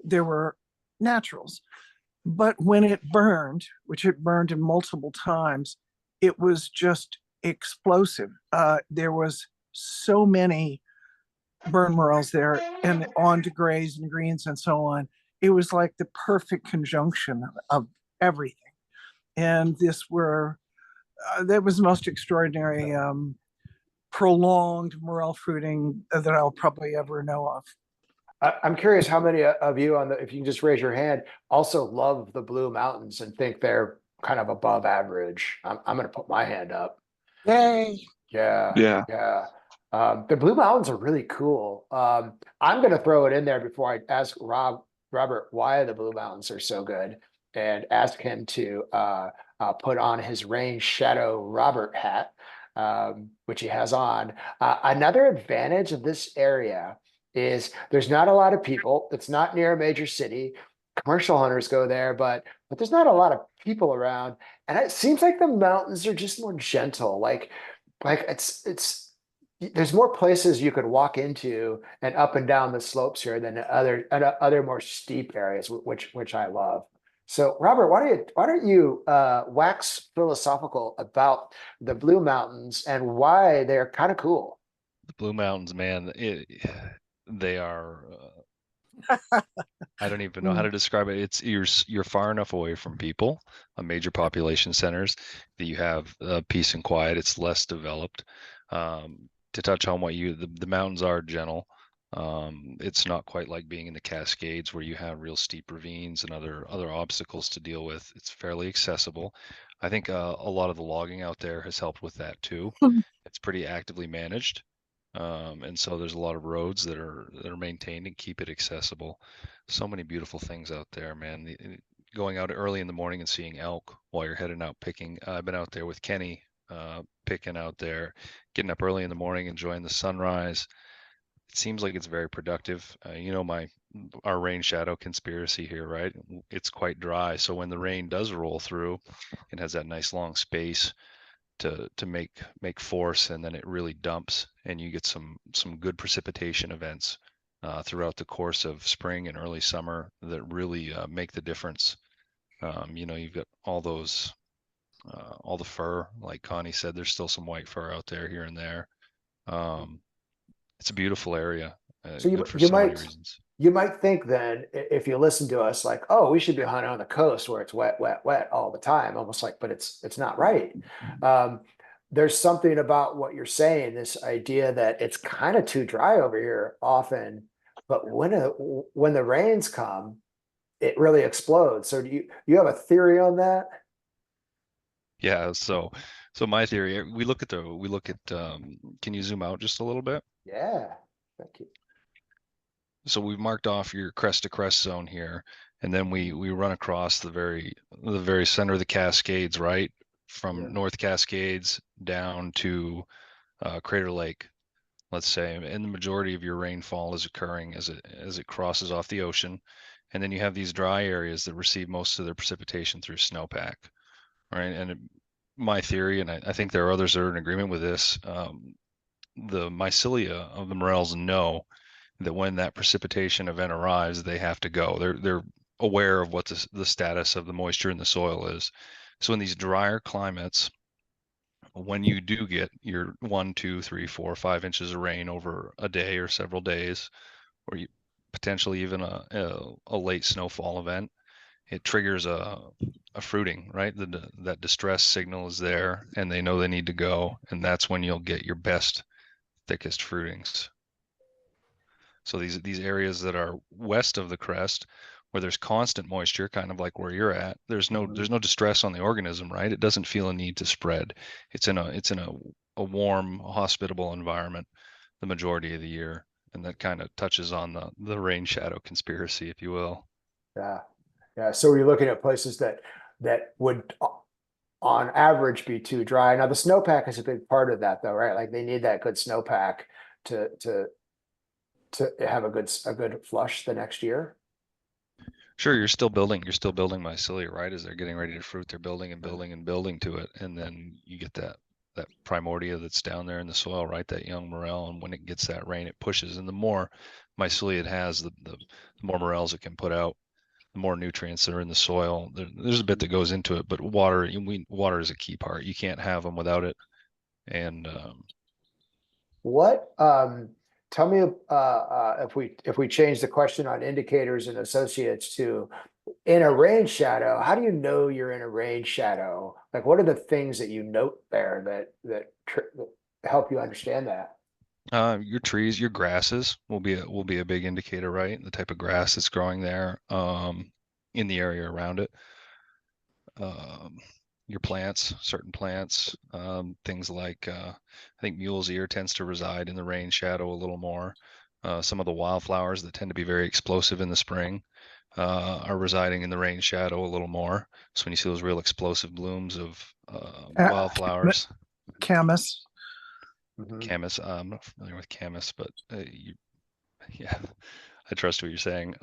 there were naturals. But when it burned, which it burned in multiple times, it was just explosive. There was so many burn morels there, and on to grays and greens and so on. It was like the perfect conjunction of everything. And that was the most extraordinary prolonged morel fruiting that I'll probably ever know of. I'm curious how many of you if you can just raise your hand, also love the Blue Mountains and think they're kind of above average. I'm going to put my hand up. Yay. Yeah. Yeah. Yeah. The Blue Mountains are really cool. I'm going to throw it in there before I ask Robert why the Blue Mountains are so good, and ask him to put on his Range Shadow Robert hat, which he has on. Another advantage of this area is there's not a lot of people. It's not near a major city. Commercial hunters go there, but there's not a lot of people around. And it seems like the mountains are just more gentle. Like it's there's more places you could walk into and up and down the slopes here than other more steep areas, which I love. So Robert, why don't you wax philosophical about the Blue Mountains and why they're kind of cool? The Blue Mountains, man, they are. I don't even know how to describe it. It's you're far enough away from people, major population centers, that you have peace and quiet. It's less developed. To touch on the mountains are gentle. It's not quite like being in the Cascades where you have real steep ravines and other obstacles to deal with. It's fairly accessible. I think a lot of the logging out there has helped with that too. It's pretty actively managed. And so there's a lot of roads that are maintained and keep it accessible. So many beautiful things out there, man. Going out early in the morning and seeing elk while you're heading out picking. I've been out there with Kenny, picking out there, getting up early in the morning, enjoying the sunrise. It seems like it's very productive. Our rain shadow conspiracy here, right? It's quite dry, so when the rain does roll through, it has that nice long space to make force, and then it really dumps, and you get some good precipitation events throughout the course of spring and early summer that really make the difference. You've got all those all the fur, like Connie said. There's still some white fur out there here and there. It's a beautiful area, So good for so many reasons. you might think then, if you listen to us, like, oh, we should be hunting on the coast where it's wet, wet, wet all the time, almost like, but it's not right. There's something about what you're saying, this idea that it's kind of too dry over here often, but when the rains come, it really explodes. So do you have a theory on that? Yeah, so my theory, we look at can you zoom out just a little bit? Yeah, thank you. So we've marked off your crest to crest zone here, and then we run across the very center of the Cascades, right? From Yeah. North Cascades down to Crater Lake, let's say, and the majority of your rainfall is occurring as it crosses off the ocean. And then you have these dry areas that receive most of their precipitation through snowpack, right? And my theory, and I think there are others that are in agreement with this, the mycelia of the morels know that when that precipitation event arrives, they have to go. They're aware of what the status of the moisture in the soil is. So in these drier climates, when you do get your 1, 2, 3, 4, 5 inches of rain over a day or several days, or you potentially even a late snowfall event, it triggers a fruiting, right? That distress signal is there, and they know they need to go, and that's when you'll get your best, thickest fruitings. So these areas that are west of the crest, where there's constant moisture, kind of like where you're at, there's no distress on the organism, right? It doesn't feel a need to spread. It's in a warm, hospitable environment the majority of the year, and that kind of touches on the rain shadow conspiracy, if you will. Yeah. Yeah. So we're looking at places that would on average be too dry. Now the snowpack is a big part of that though, right? Like they need that good snowpack to have a good flush the next year. Sure, you're still building mycelia, right? As they're getting ready to fruit, they're building and building and building to it, and then you get that primordia that's down there in the soil, right? That young morel, and when it gets that rain, it pushes, and the more mycelia it has, the more morels it can put out, the more nutrients that are in the soil. There's a bit that goes into it, but water is a key part. You can't have them without it. And What tell me if we change the question on indicators and associates to in a rain shadow, how do you know you're in a rain shadow? Like what are the things that you note there that help you understand that? your trees, your grasses will be a big indicator, right? The type of grass that's growing there, in the area around it. Your plants, certain plants, things like I think mule's ear tends to reside in the rain shadow a little more. Some of the wildflowers that tend to be very explosive in the spring are residing in the rain shadow a little more. So when you see those real explosive blooms of wildflowers, Camas. camas, I'm not familiar with camas, but yeah, I trust what you're saying.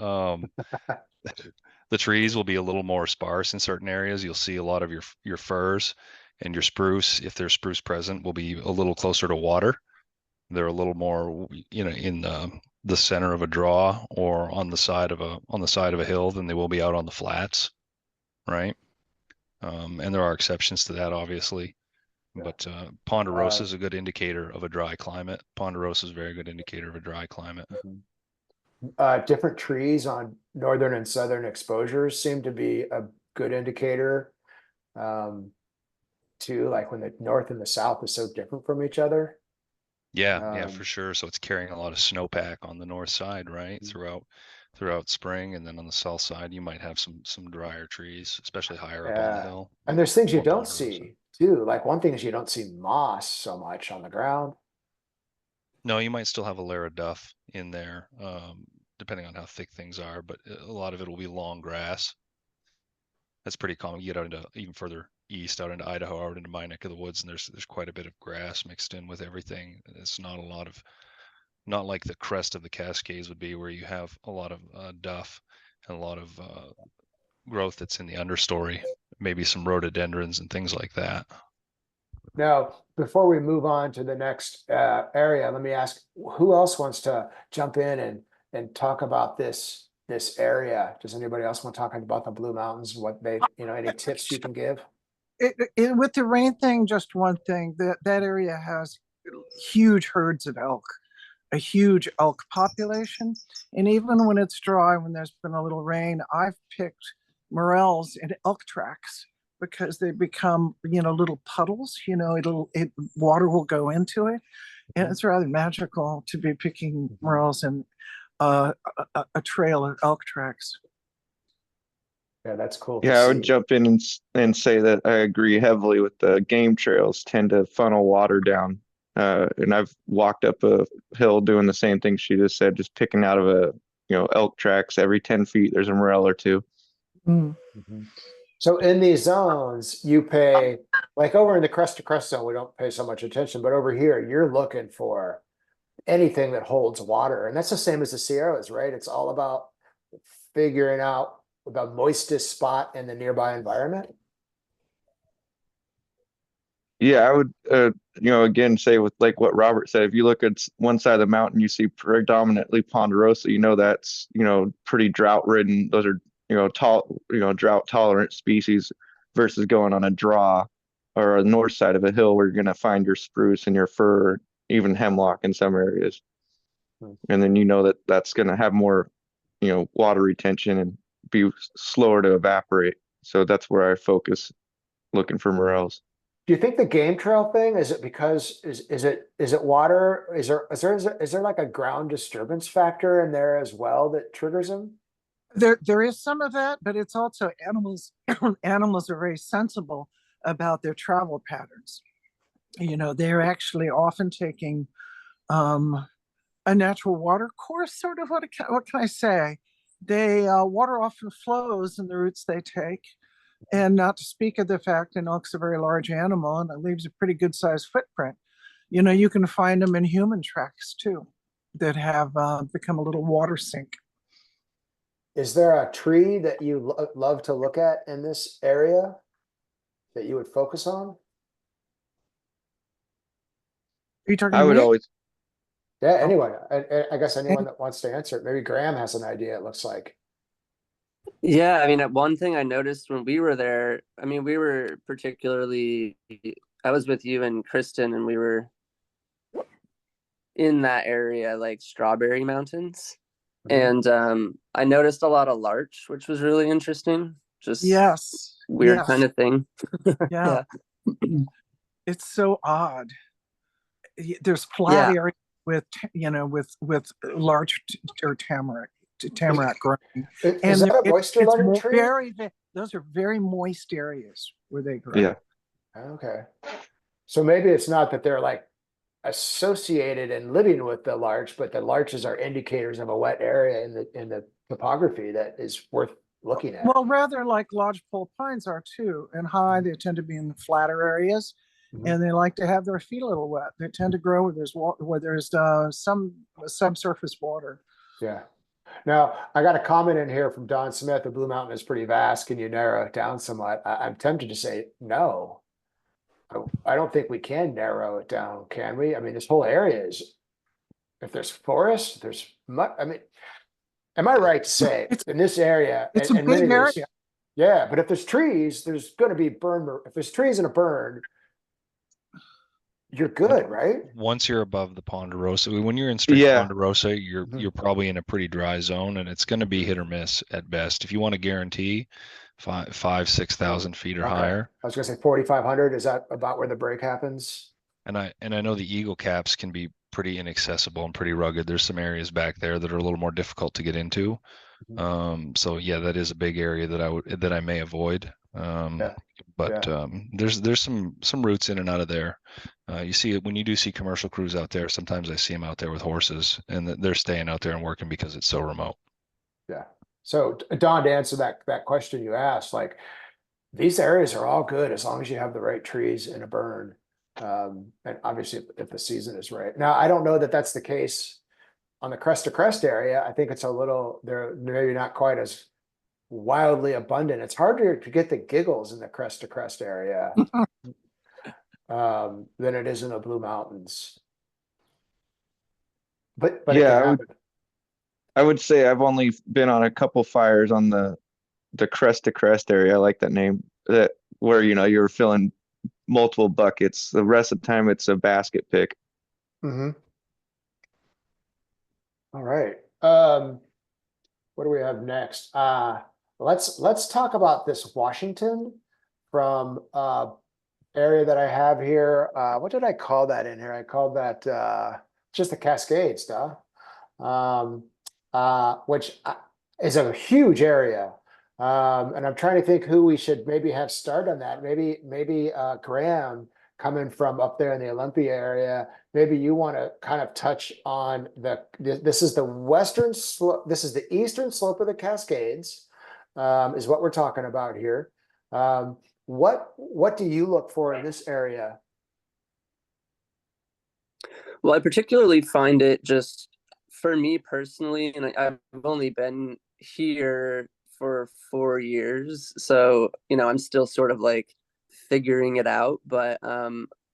The trees will be a little more sparse in certain areas. You'll see a lot of your firs and your spruce, if there's spruce present, will be a little closer to water. They're a little more, in the center of a draw or on the side of a hill than they will be out on the flats, right? And there are exceptions to that, obviously. Yeah. But ponderosa is a good indicator of a dry climate. Ponderosa is a very good indicator of a dry climate. Different trees on northern and southern exposures seem to be a good indicator too, like when the north and the south is so different from each other. Yeah, for sure. So it's carrying a lot of snowpack on the north side, right? Throughout spring, and then on the south side, you might have some drier trees, especially higher up on the hill. And there's things you More don't ponderosa. see too. Like one thing is you don't see moss so much on the ground. No, you might still have a layer of duff in there, depending on how thick things are, but a lot of it will be long grass. That's pretty common. You get out into even further east, out into Idaho, out into my neck of the woods, and there's quite a bit of grass mixed in with everything. It's not like the crest of the Cascades would be, where you have a lot of duff and a lot of growth that's in the understory, maybe some rhododendrons and things like that. Now, before we move on to the next area, let me ask, who else wants to jump in and talk about this area? Does anybody else want to talk about the Blue Mountains? What they, any tips you can give? With the rain thing, just one thing, that area has huge herds of elk, a huge elk population. And even when it's dry, when there's been a little rain, I've picked morels and elk tracks because they become, little puddles, water will go into it. And it's rather magical to be picking morels and a trail of elk tracks. Yeah, that's cool. Yeah, I would jump in and say that I agree heavily with the game trails tend to funnel water down. And I've walked up a hill doing the same thing she just said, just picking out of elk tracks every 10 feet. There's a morel or two. Mm. So in these zones, you pay, like over in the crest to crest zone, we don't pay so much attention, but over here, you're looking for anything that holds water. And that's the same as the Sierras, right? It's all about figuring out the moistest spot in the nearby environment. Yeah, I would, again, say with like what Robert said, if you look at one side of the mountain, you see predominantly ponderosa, that's, pretty drought ridden. Those are, drought tolerant species versus going on a draw or a north side of a hill where you're going to find your spruce and your fir, even hemlock in some areas. And then, that's going to have more, water retention and be slower to evaporate. So that's where I focus looking for morels. Do you think the game trail thing, is it because is it water? Is there like a ground disturbance factor in there as well that triggers them? There is some of that, but it's also animals. Animals are very sensible about their travel patterns. They're actually often taking a natural water course, sort of. What can I say? Water often flows in the routes they take. And not to speak of the fact an elk's a very large animal and it leaves a pretty good sized footprint. You can find them in human tracks too that have become a little water sink. Is there a tree that you love to look at in this area that you would focus on? Are you talking I to would me? always, Yeah, anyone. I guess anyone that wants to answer it. Maybe Graham has an idea, it looks like. Yeah, I mean, one thing I noticed when we were there, I mean, we were particularly, I was with you and Kristen, and we were in that area, like Strawberry Mountains. And I noticed a lot of larch, which was really interesting. Just Yes. weird yes. kind of thing. Yeah. It's so odd. There's flat areas with, with large or tamarack growing. Is that a moisture loving tree? Those are very moist areas where they grow. yeah. Okay. So maybe it's not that they're like associated and living with the larch, but the larches are indicators of a wet area in the topography that is worth looking at. Well, rather like lodgepole pines are too, and high. They tend to be in the flatter areas, and they like to have their feet a little wet. They tend to grow where there's some subsurface water. Yeah. Now, I got a comment in here from Don Smith. The Blue Mountain is pretty vast. Can you narrow it down somewhat? I'm tempted to say no. I don't think we can narrow it down, can we? I mean, this whole area is, if there's forest, there's much. I mean, am I right to say in this area? It's a big area. Yeah, but if there's trees, there's going to be burn. If there's trees in a burn, you're good, right? Once you're above the ponderosa, when you're in strict ponderosa, you're probably in a pretty dry zone, and it's going to be hit or miss at best. If you want to guarantee 6,000 feet or higher, I was going to say 4,500. Is that about where the break happens? And I know the Eagle Caps can be pretty inaccessible and pretty rugged. There's some areas back there that are a little more difficult to get into. So yeah, that is a big area that I may avoid. There's some routes in and out of there. You see it when you do see commercial crews out there. Sometimes I see them out there with horses, and they're staying out there and working because it's so remote. Yeah. So Don, to answer that question you asked, like these areas are all good as long as you have the right trees in a burn. And obviously if the season is right. Now, I don't know that that's the case on the crest to crest area. I think it's they're maybe not quite as wildly abundant. It's harder to get the giggles in the crest to crest area. than it is in the Blue Mountains. But it can Yeah, happen. I would say I've only been on a couple fires on the crest to crest area. I like that name. That where you're filling multiple buckets. The rest of the time it's a basket pick. Mm-hmm. All right. What do we have next? Let's talk about this Washington from area that I have here. What did I call that in here? I called that just the Cascade stuff, which is a huge area. And I'm trying to think who we should maybe have start on that. Maybe Graham coming from up there in the Olympia area. Maybe you want to kind of touch on this is the western slope. This is the eastern slope of the Cascades, is what we're talking about here. What do you look for in this area? Well, I particularly find it just for me personally, and I've only been here for 4 years, so I'm still sort of like figuring it out, but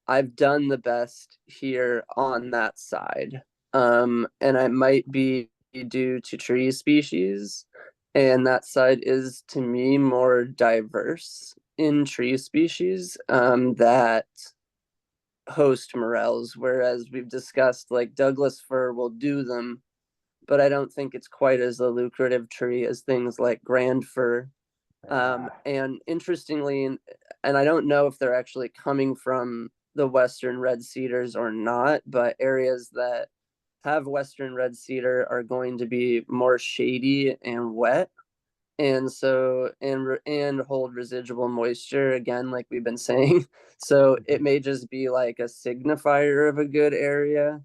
I've done the best here on that side. And it might be due to tree species, and that side is to me more diverse in tree species that host morels, whereas we've discussed like Douglas fir will do them, but I don't think it's quite as a lucrative tree as things like grand fir. And interestingly, and I don't know if they're actually coming from the western red cedars or not, but areas that have western red cedar are going to be more shady and wet, and so and hold residual moisture again, like we've been saying. So it may just be like a signifier of a good area,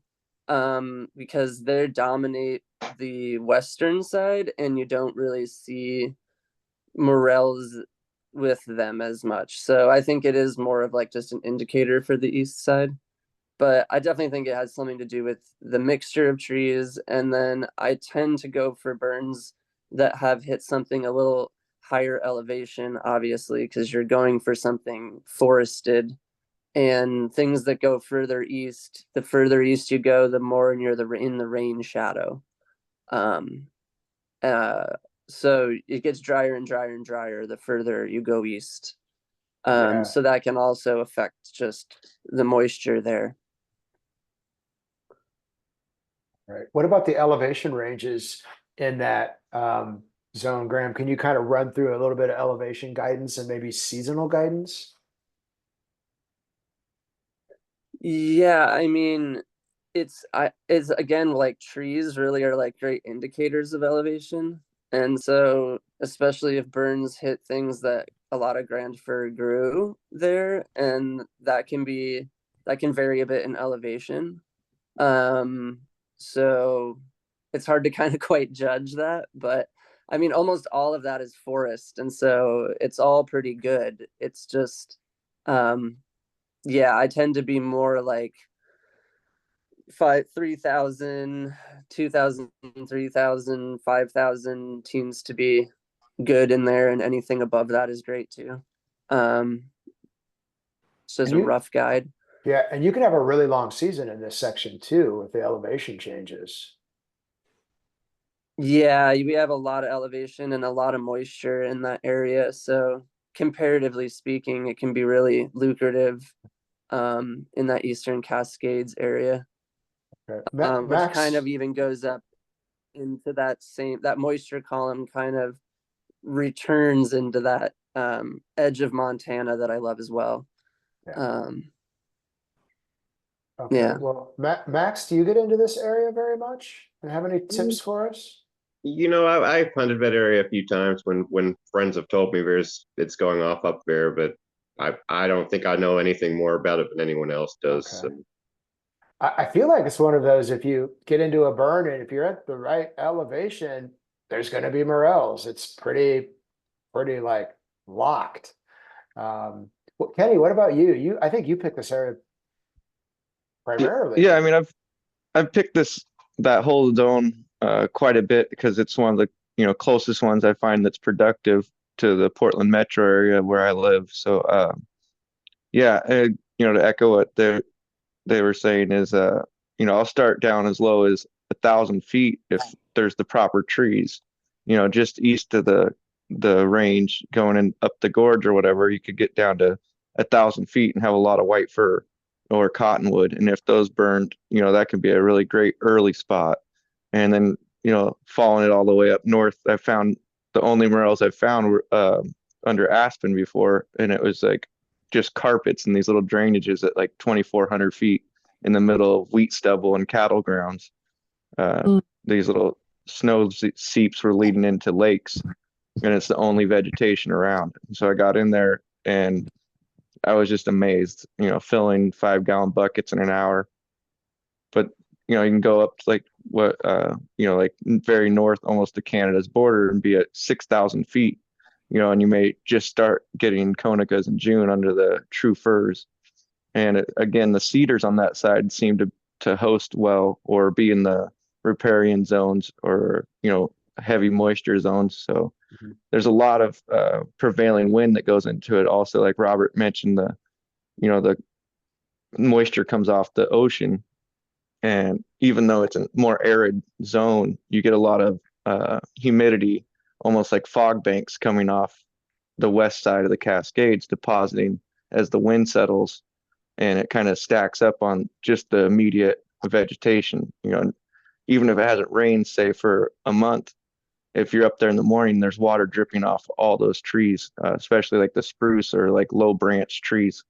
because they dominate the western side and you don't really see morels with them as much. So I think it is more of like just an indicator for the east side, but I definitely think it has something to do with the mixture of trees. And then I tend to go for burns that have hit something a little higher elevation, obviously, because you're going for something forested, and things that go further east, the further east you go, the more you're in the rain shadow. Um, so it gets drier and drier and drier the further you go east. Yeah. So that can also affect just the moisture there. Right. What about the elevation ranges in that zone, Graham? Can you kind of run through a little bit of elevation guidance and maybe seasonal guidance? Yeah, I mean, it's again, like trees really are like great indicators of elevation. And so especially if burns hit things that a lot of grand fir grew there, and that can vary a bit in elevation. So it's hard to kind of quite judge that, but I mean, almost all of that is forest, and so it's all pretty good. It's just, yeah, I tend to be more like 3,000, 2,000, 3,000, 5,000 seems to be good in there, and anything above that is great too. So it's a rough guide. Yeah, and you can have a really long season in this section too if the elevation changes. Yeah, we have a lot of elevation and a lot of moisture in that area, so comparatively speaking, it can be really lucrative in that Eastern Cascades area, Okay. which kind of even goes up into that moisture column kind of returns into that edge of Montana that I love as well. Yeah. Okay. Yeah. Well, Max, do you get into this area very much and have any tips for us? I've hunted that area a few times when friends have told me it's going off up there, but I don't think I know anything more about it than anyone else does. Okay. So. I feel like it's one of those, if you get into a burn and if you're at the right elevation, there's going to be morels. It's pretty like locked. Kenny, what about you? I think you picked this area primarily. Yeah, I mean, I've picked that whole zone quite a bit because it's one of the closest ones I find that's productive to the Portland metro area where I live. So yeah, to echo what they were saying is, I'll start down as low as 1,000 feet if there's the proper trees. Just east of the range going in up the gorge or whatever, you could get down to 1,000 feet and have a lot of white fir or cottonwood. And if those burned, that could be a really great early spot. And then, following it all the way up north, I found the only morels I've found were under aspen before, and it was like just carpets and these little drainages at like 2,400 feet in the middle of wheat stubble and cattle grounds. These little snow seeps were leading into lakes, and it's the only vegetation around. So I got in there and I was just amazed, filling 5-gallon buckets in an hour. But, you can go up to like like very north, almost to Canada's border and be at 6,000 feet, and you may just start getting conacas in June under the true firs. And again, the cedars on that side seem to host well or be in the riparian zones or, heavy moisture zones. So there's a lot of prevailing wind that goes into it. Also, like Robert mentioned, the moisture comes off the ocean. And even though it's a more arid zone, you get a lot of humidity, almost like fog banks coming off the west side of the Cascades, depositing as the wind settles, and it kind of stacks up on just the immediate vegetation. Even if it hasn't rained, say, for a month, if you're up there in the morning, there's water dripping off all those trees, especially like the spruce or like low branch trees.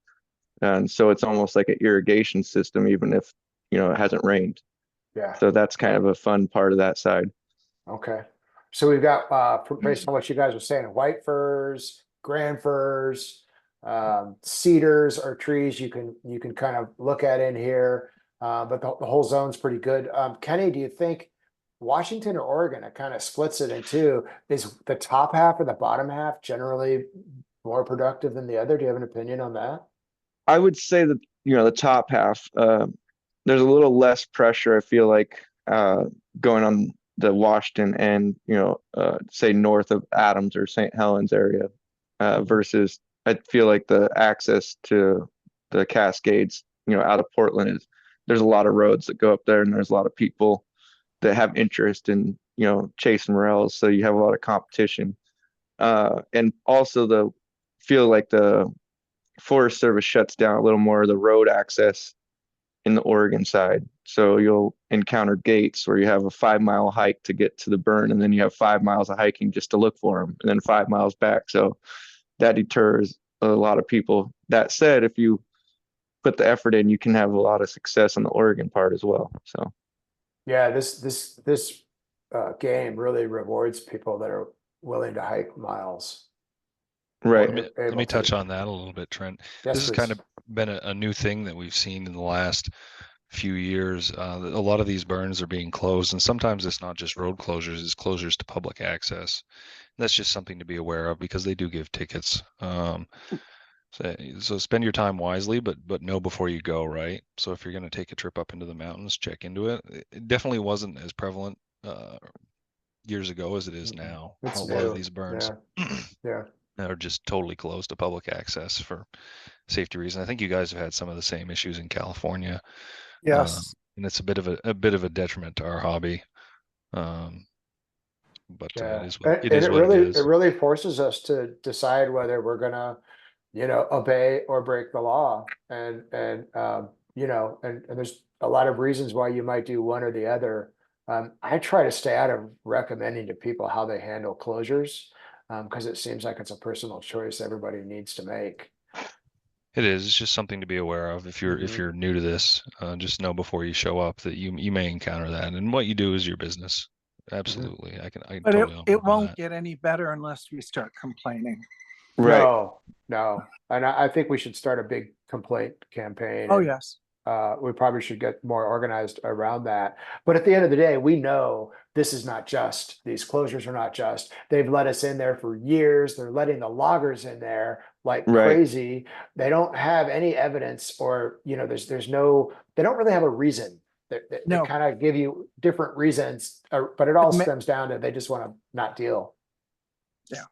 And so it's almost like an irrigation system, even if, it hasn't rained. Yeah. So that's kind of a fun part of that side. Okay. So we've got, based on what you guys are saying, white firs, grand firs, cedars are trees you can kind of look at in here. But the whole zone's pretty good. Kenny, do you think Washington or Oregon, it kind of splits it in two? Is the top half or the bottom half generally more productive than the other? Do you have an opinion on that? I would say that, the top half, there's a little less pressure, I feel like, going on the Washington and, say north of Adams or St. Helens area, versus I feel like the access to the Cascades, out of Portland there's a lot of roads that go up there, and there's a lot of people that have interest in, chasing morels. So you have a lot of competition. And also feel like the Forest Service shuts down a little more of the road access in the Oregon side. So you'll encounter gates where you have a 5-mile hike to get to the burn, and then you have 5 miles of hiking just to look for them, and then 5 miles back. So that deters a lot of people. That said, if you put the effort in, you can have a lot of success on the Oregon part as well. So yeah, this game really rewards people that are willing to hike miles. right. Let me touch on that a little bit, Trent. Yes, This has kind of been a new thing that we've seen in the last few years. A lot of these burns are being closed, and sometimes it's not just road closures, it's closures to public access. That's just something to be aware of because they do give tickets. So spend your time wisely, but know before you go, right? So if you're going to take a trip up into the mountains, check into it. It definitely wasn't as prevalent years ago as it is now. It's a lot of new. these burns Yeah. are just totally closed to public access for safety reasons. I think you guys have had some of the same issues in California. Yes. And it's a bit of a detriment to our hobby. But Yeah. it is what it is. It really forces us to decide whether we're gonna, obey or break the law. And there's a lot of reasons why you might do one or the other. I try to stay out of recommending to people how they handle closures, because it seems like it's a personal choice everybody needs to make. It is. It's just something to be aware of. If you're new to this, just know before you show up that you may encounter that, and what you do is your business. Absolutely, I But totally it won't get any better unless we start complaining. Right. No. And I think we should start a big complaint campaign. Oh, and, yes. we probably should get more organized around that. But at the end of the day, we know this is not just, these closures are not just, they've let us in there for years. They're letting the loggers in there like Right. crazy. They don't have any evidence, or, there's no, they don't really have a reason. They No. kind of give you different reasons, but it all ma- stems down to they just want to not deal. Yeah.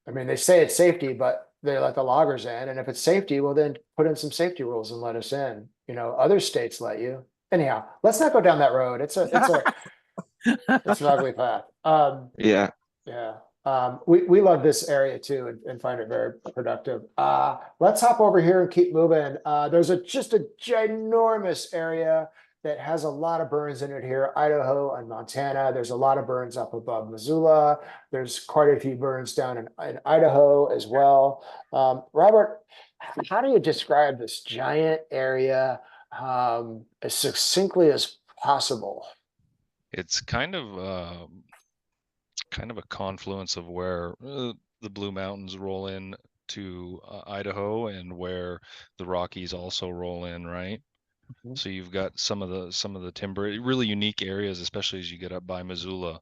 I mean, they say it's safety, but they let the loggers in, and if it's safety, well, then put in some safety rules and let us in. You know, other states let you. Anyhow, let's not go down that road. It's an ugly path. Yeah. Yeah. We love this area too and find it very productive. Let's hop over here and keep moving. There's just a ginormous area that has a lot of burns in it here, Idaho and Montana. There's a lot of burns up above Missoula. There's quite a few burns down in Idaho as well. Robert, how do you describe this giant area as succinctly as possible? It's kind of a confluence of where the Blue Mountains roll in to Idaho and where the Rockies also roll in, right? Mhm. So you've got some of the timber, really unique areas, especially as you get up by Missoula.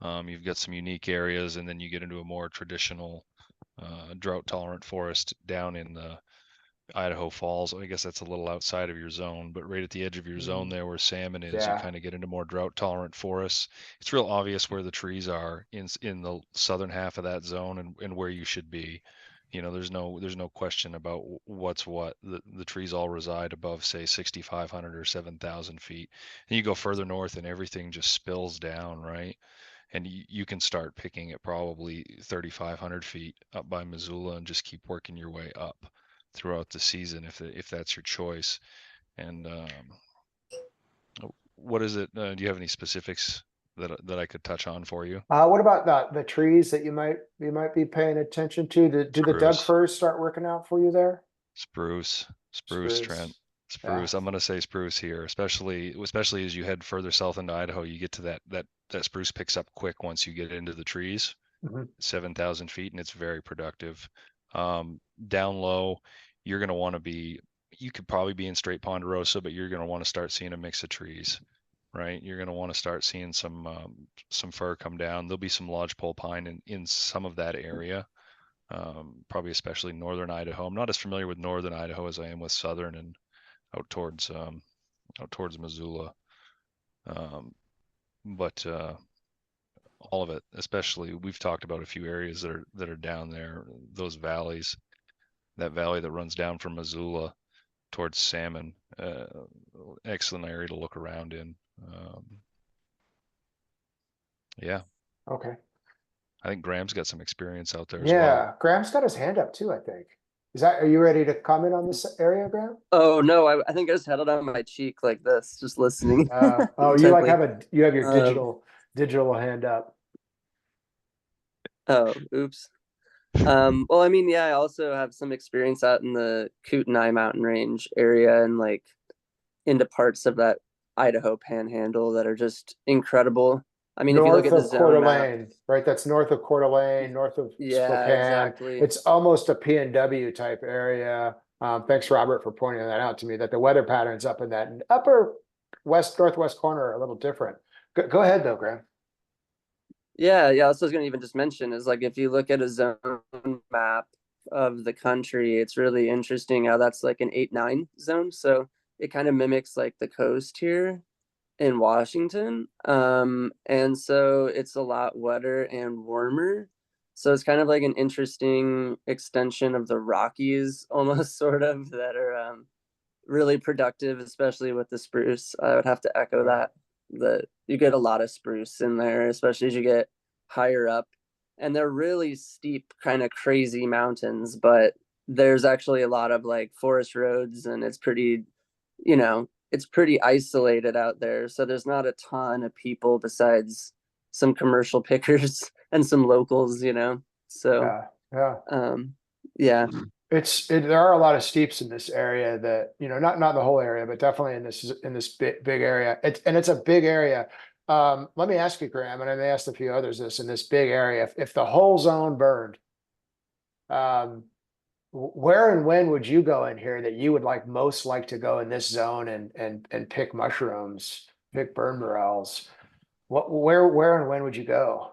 You've got some unique areas, and then you get into a more traditional drought tolerant forest down in the Idaho Falls. I guess that's a little outside of your zone, but right at the edge of your zone there where salmon is, you Yeah. kind of get into more drought tolerant forests. It's real obvious where the trees are in the southern half of that zone and where you should be. You know, there's no question about what's what. The trees all reside above, say, 6,500 or 7,000 feet. And you go further north and everything just spills down, right? And you can start picking at probably 3,500 feet up by Missoula and just keep working your way up throughout the season if that's your choice. And what is it? Do you have any specifics that I could touch on for you? What about the trees that you might be paying attention to? Do the Doug Spruce. firs start working out for you there? Spruce, Spruce. Trent, Yeah. spruce. I'm gonna say spruce here, especially as you head further south into Idaho. You get to that spruce picks up quick once you get into the trees. Mhm. 7,000 feet, and it's very productive. Down low, you're gonna want to be. You could probably be in straight ponderosa, but you're gonna want to start seeing a mix of trees, right? You're gonna want to start seeing some fir come down. There'll be some lodgepole pine in some of that area. Probably especially northern Idaho. I'm not as familiar with northern Idaho as I am with southern and out towards Missoula. But all of it, especially we've talked about a few areas that are down there, those valleys, that valley that runs down from Missoula towards Salmon, excellent area to look around in. Yeah, Okay. I think Graham's got some experience out there as well. Yeah. Graham's got his hand up too, I think. Are you ready to comment on this area, Graham? Oh no, I think I just had it on my cheek like this, just listening. Oh, you like intently. you have your Um, digital hand up. Oh, oops. Well, I mean, yeah, I also have some experience out in the Kootenai mountain range area and like into parts of that Idaho panhandle that are just incredible. I mean, if you look North at the of Coeur zone map, d'Alene, right? That's north of Coeur d'Alene, north of yeah, Spokane. exactly. It's almost a PNW type area. Thanks, Robert, for pointing that out to me, that the weather patterns up in that upper northwest corner are a little different. Go ahead though, Graham. Yeah, yeah. That's what I was gonna even just mention is like if you look at a zone map of the country, it's really interesting how that's like an 8-9 zone. So it kind of mimics like the coast here in Washington. And so it's a lot wetter and warmer. So it's kind of like an interesting extension of the Rockies, almost sort of, that are really productive, especially with the spruce. I would have to echo that you get a lot of spruce in there, especially as you get higher up. And they're really steep, kind of crazy mountains, but there's actually a lot of like forest roads, and it's pretty, it's pretty isolated out there. So there's not a ton of people besides some commercial pickers and some locals. So Yeah. yeah. There are a lot of steeps in this area that, not the whole area, but definitely in this big area. It's a big area. Let me ask you, Graham, and I may ask a few others this in this big area. If the whole zone burned, where and when would you go in here that you would most like to go in this zone and pick mushrooms, pick burn morels? Where and when would you go?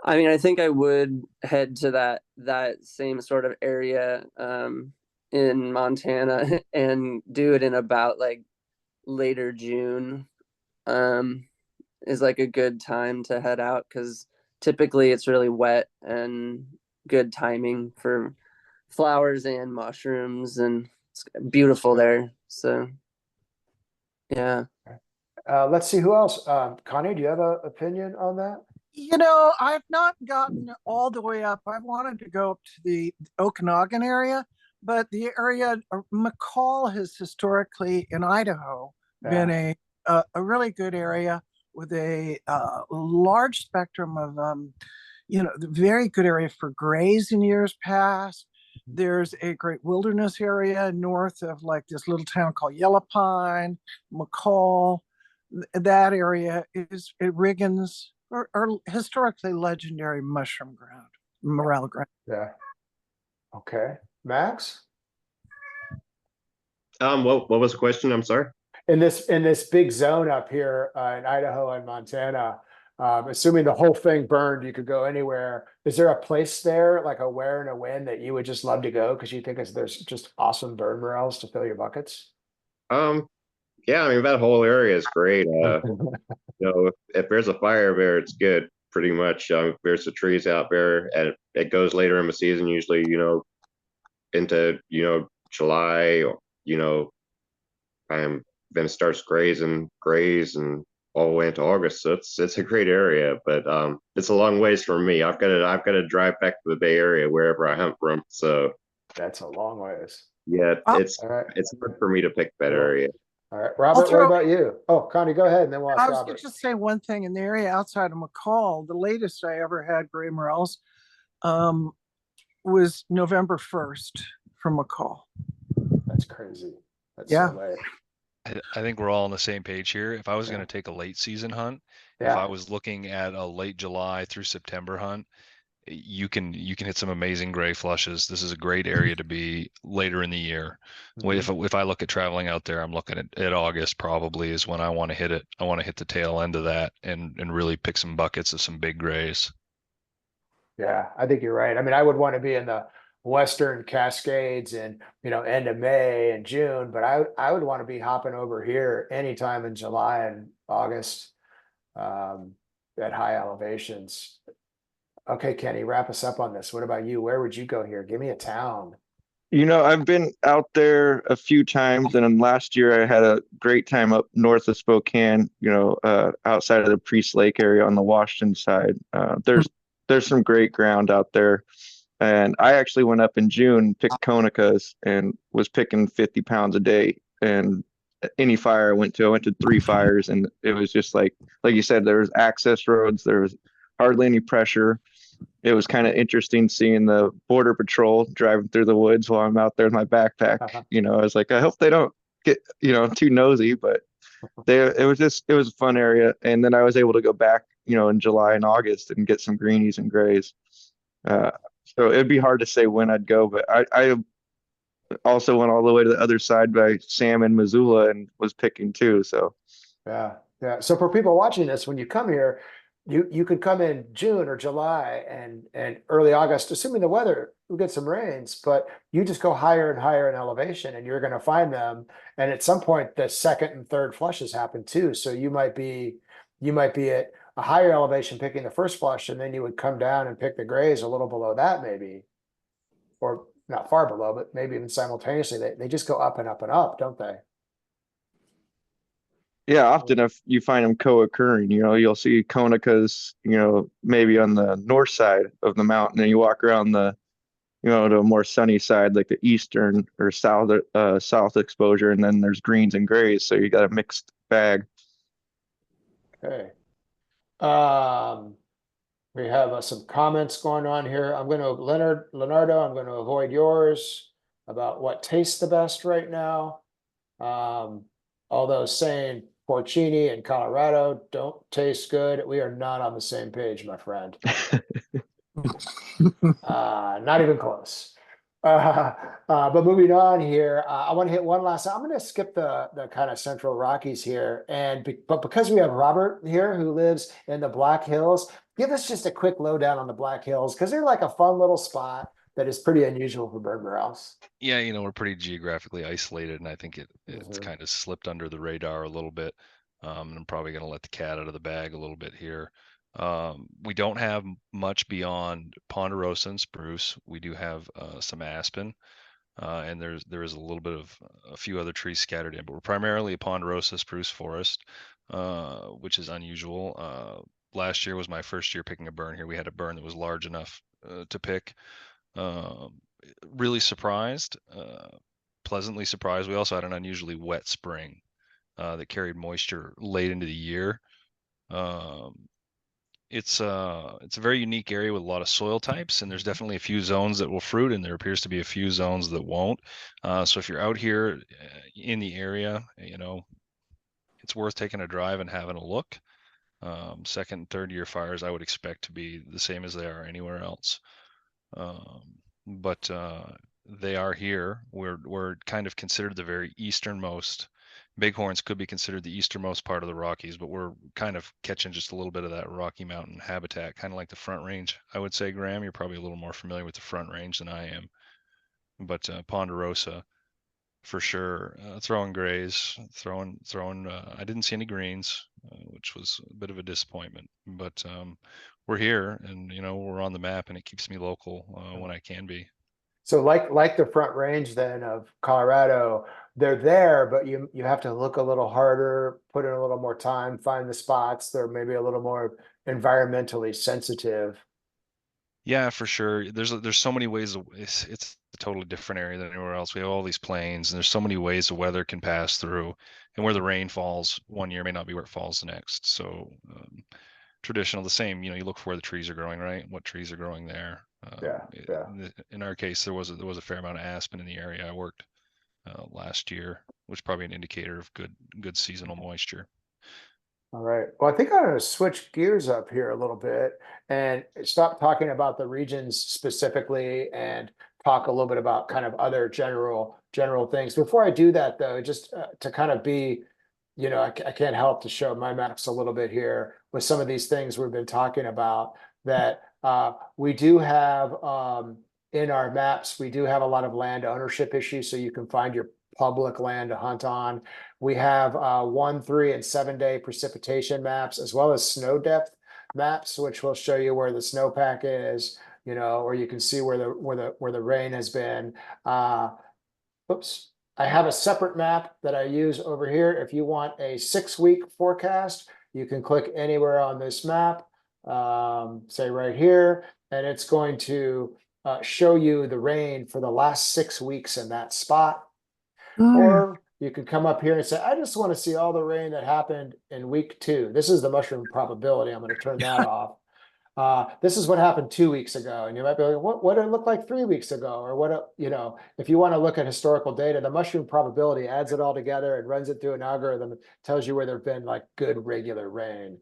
I mean, I think I would head to that same sort of area in Montana and do it in about like later June is like a good time to head out because typically it's really wet and good timing for flowers and mushrooms, and it's beautiful there. So yeah. Let's see who else. Connie, do you have an opinion on that? I've not gotten all the way up. I wanted to go up to the Okanagan area, but the area McCall has historically in Idaho been a really good area with a large spectrum of very good area for grays in years past. There's a great wilderness area north of like this little town called Yellow Pine, McCall. That area is Riggins or historically legendary mushroom ground, Morel ground. Yeah. Okay. Max? What was the question? I'm sorry. In this big zone up here in Idaho and Montana, assuming the whole thing burned, you could go anywhere. Is there a place there, like a where and a when, that you would just love to go because you think there's just awesome burn morels to fill your buckets? Yeah, I mean that whole area is great. If there's a fire there, it's good. Pretty much, there's the trees out there, and it goes later in the season, usually, into July, or then it starts grazing and all the way into August. So it's a great area, but it's a long ways from me. I've got to drive back to the Bay Area wherever I hunt from. So That's a long ways. yeah, it's All right. hard for me to pick that Cool. area. All right, Robert, what about you? Oh, Connie, go ahead, and then we'll ask I was Robert. going to just say one thing in the area outside of McCall. The latest I ever had gray morels was November 1st from McCall. That's crazy. That's Yeah. so late. I think we're all on the same page here. If I was going to take a late season hunt, if I was looking at a late July through September hunt, you can hit some amazing gray flushes. This is a great area to be later in the year. If I look at traveling out there, I'm looking at August probably is when I want to hit it. I want to hit the tail end of that and really pick some buckets of some big grays. Yeah, I think you're right. I mean, I would want to be in the Western Cascades and end of May and June, but I would want to be hopping over here anytime in July and August at high elevations. Okay, Kenny, wrap us up on this. What about you? Where would you go here? Give me a town. I've been out there a few times, and then last year I had a great time up north of Spokane, outside of the Priest Lake area on the Washington side. There's some great ground out there. And I actually went up in June, picked Conecas, and was picking 50 pounds a day. And any fire I went to 3 fires, and it was just like you said, there was access roads, there was hardly any pressure. It was kind of interesting seeing the border patrol driving through the woods while I'm out there with my backpack. I was like, I hope they don't get, too nosy, but it was a fun area. And then I was able to go back, in July and August and get some greenies and grays. So it'd be hard to say when I'd go, but I also went all the way to the other side by Sam and Missoula and was picking too. So yeah. So for people watching this, when you come here, you could come in June or July and early August, assuming the weather will get some rains, but you just go higher and higher in elevation and you're going to find them. And at some point, the second and third flushes happen too. So you might be at a higher elevation picking the first flush, and then you would come down and pick the grays a little below that maybe, or not far below, but maybe even simultaneously. They just go up and up and up, don't they? yeah, often if you find them co-occurring, you'll see Conecas, maybe on the north side of the mountain, and you walk around the, to a more sunny side, like the eastern or south exposure, and then there's greens and grays. So you got a mixed bag. Okay. We have some comments going on here. Leonardo, I'm going to avoid yours about what tastes the best right now. Although saying porcini and Colorado don't taste good, we are not on the same page, my friend. Not even close. But moving on here, I want to hit one last. I'm going to skip the kind of Central Rockies here, but because we have Robert here who lives in the Black Hills, give us just a quick lowdown on the Black Hills because they're like a fun little spot that is pretty unusual for bird morels. Yeah, we're pretty geographically isolated, and I think it's kind of slipped under the radar a little bit. And I'm probably going to let the cat out of the bag a little bit here. We don't have much beyond ponderosa and spruce. We do have some aspen, and there is a little bit of a few other trees scattered in, but we're primarily a ponderosa spruce forest, which is unusual. Last year was my first year picking a burn here. We had a burn that was large enough to pick. Really surprised, pleasantly surprised. We also had an unusually wet spring that carried moisture late into the year. It's a very unique area with a lot of soil types, and there's definitely a few zones that will fruit, and there appears to be a few zones that won't. So if you're out here in the area, it's worth taking a drive and having a look. Second and third year fires, I would expect to be the same as they are anywhere else. But they are here. We're kind of considered the very easternmost. Bighorns could be considered the easternmost part of the Rockies, but we're kind of catching just a little bit of that Rocky Mountain habitat, kind of like the Front Range. I would say, Graham, you're probably a little more familiar with the Front Range than I am. But Ponderosa, for sure, throwing grays, throwing. I didn't see any greens, which was a bit of a disappointment. But we're here, and we're on the map, and it keeps me local when I can be. So like the Front Range then of Colorado, they're there, but you have to look a little harder, put in a little more time, find the spots. They're maybe a little more environmentally sensitive. Yeah, for sure. There's so many ways. It's a totally different area than anywhere else. We have all these plains, and there's so many ways the weather can pass through, and where the rain falls one year may not be where it falls the next. So traditional, the same. You look for where the trees are growing, right? What trees are growing there. Yeah. In our case, there was a fair amount of aspen in the area I worked last year, which is probably an indicator of good seasonal moisture. All right. Well, I think I'm going to switch gears up here a little bit and stop talking about the regions specifically and talk a little bit about kind of other general things. Before I do that, though, just to kind of be, I can't help to show my maps a little bit here with some of these things we've been talking about that we do have in our maps. We do have a lot of land ownership issues, so you can find your public land to hunt on. We have 1, 3, and 7-day precipitation maps, as well as snow depth maps, which will show you where the snowpack is, or you can see where the rain has been. Oops. I have a separate map that I use over here. If you want a 6-week forecast, you can click anywhere on this map, say right here, and it's going to show you the rain for the last 6 weeks in that spot. Or you could come up here and say, I just want to see all the rain that happened in week 2. This is the mushroom probability. I'm going to turn that off. This is what happened 2 weeks ago. And you might be like, what did it look like 3 weeks ago? Or what, if you want to look at historical data, the mushroom probability adds it all together and runs it through an algorithm, tells you where there've been like good regular rain.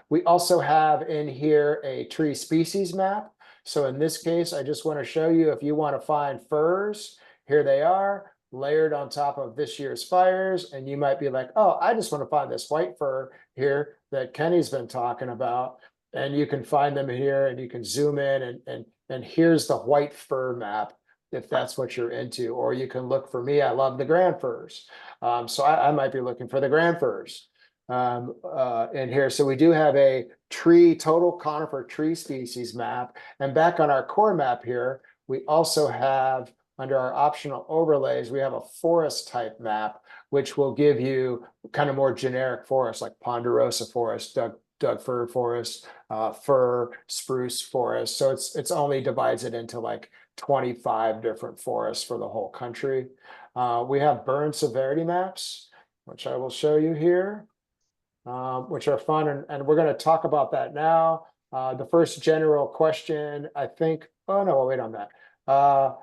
We also have in here a tree species map. So in this case, I just want to show you if you want to find firs, here they are, layered on top of this year's fires. And you might be like, oh, I just want to find this white fir here that Kenny's been talking about. And you can find them here and you can zoom in and here's the white fir map if that's what you're into. Or you can look for me, I love the grand firs. So I might be looking for the grand firs in here. So we do have a total conifer tree species map. And back on our core map here, we also have under our optional overlays, we have a forest type map, which will give you kind of more generic forests like ponderosa forest, Doug fir forest, fir, spruce forest. So it's only divides it into like 25 different forests for the whole country. We have burn severity maps, which I will show you here, which are fun. And we're going to talk about that now. The first general question, I think, oh no, I'll wait on that.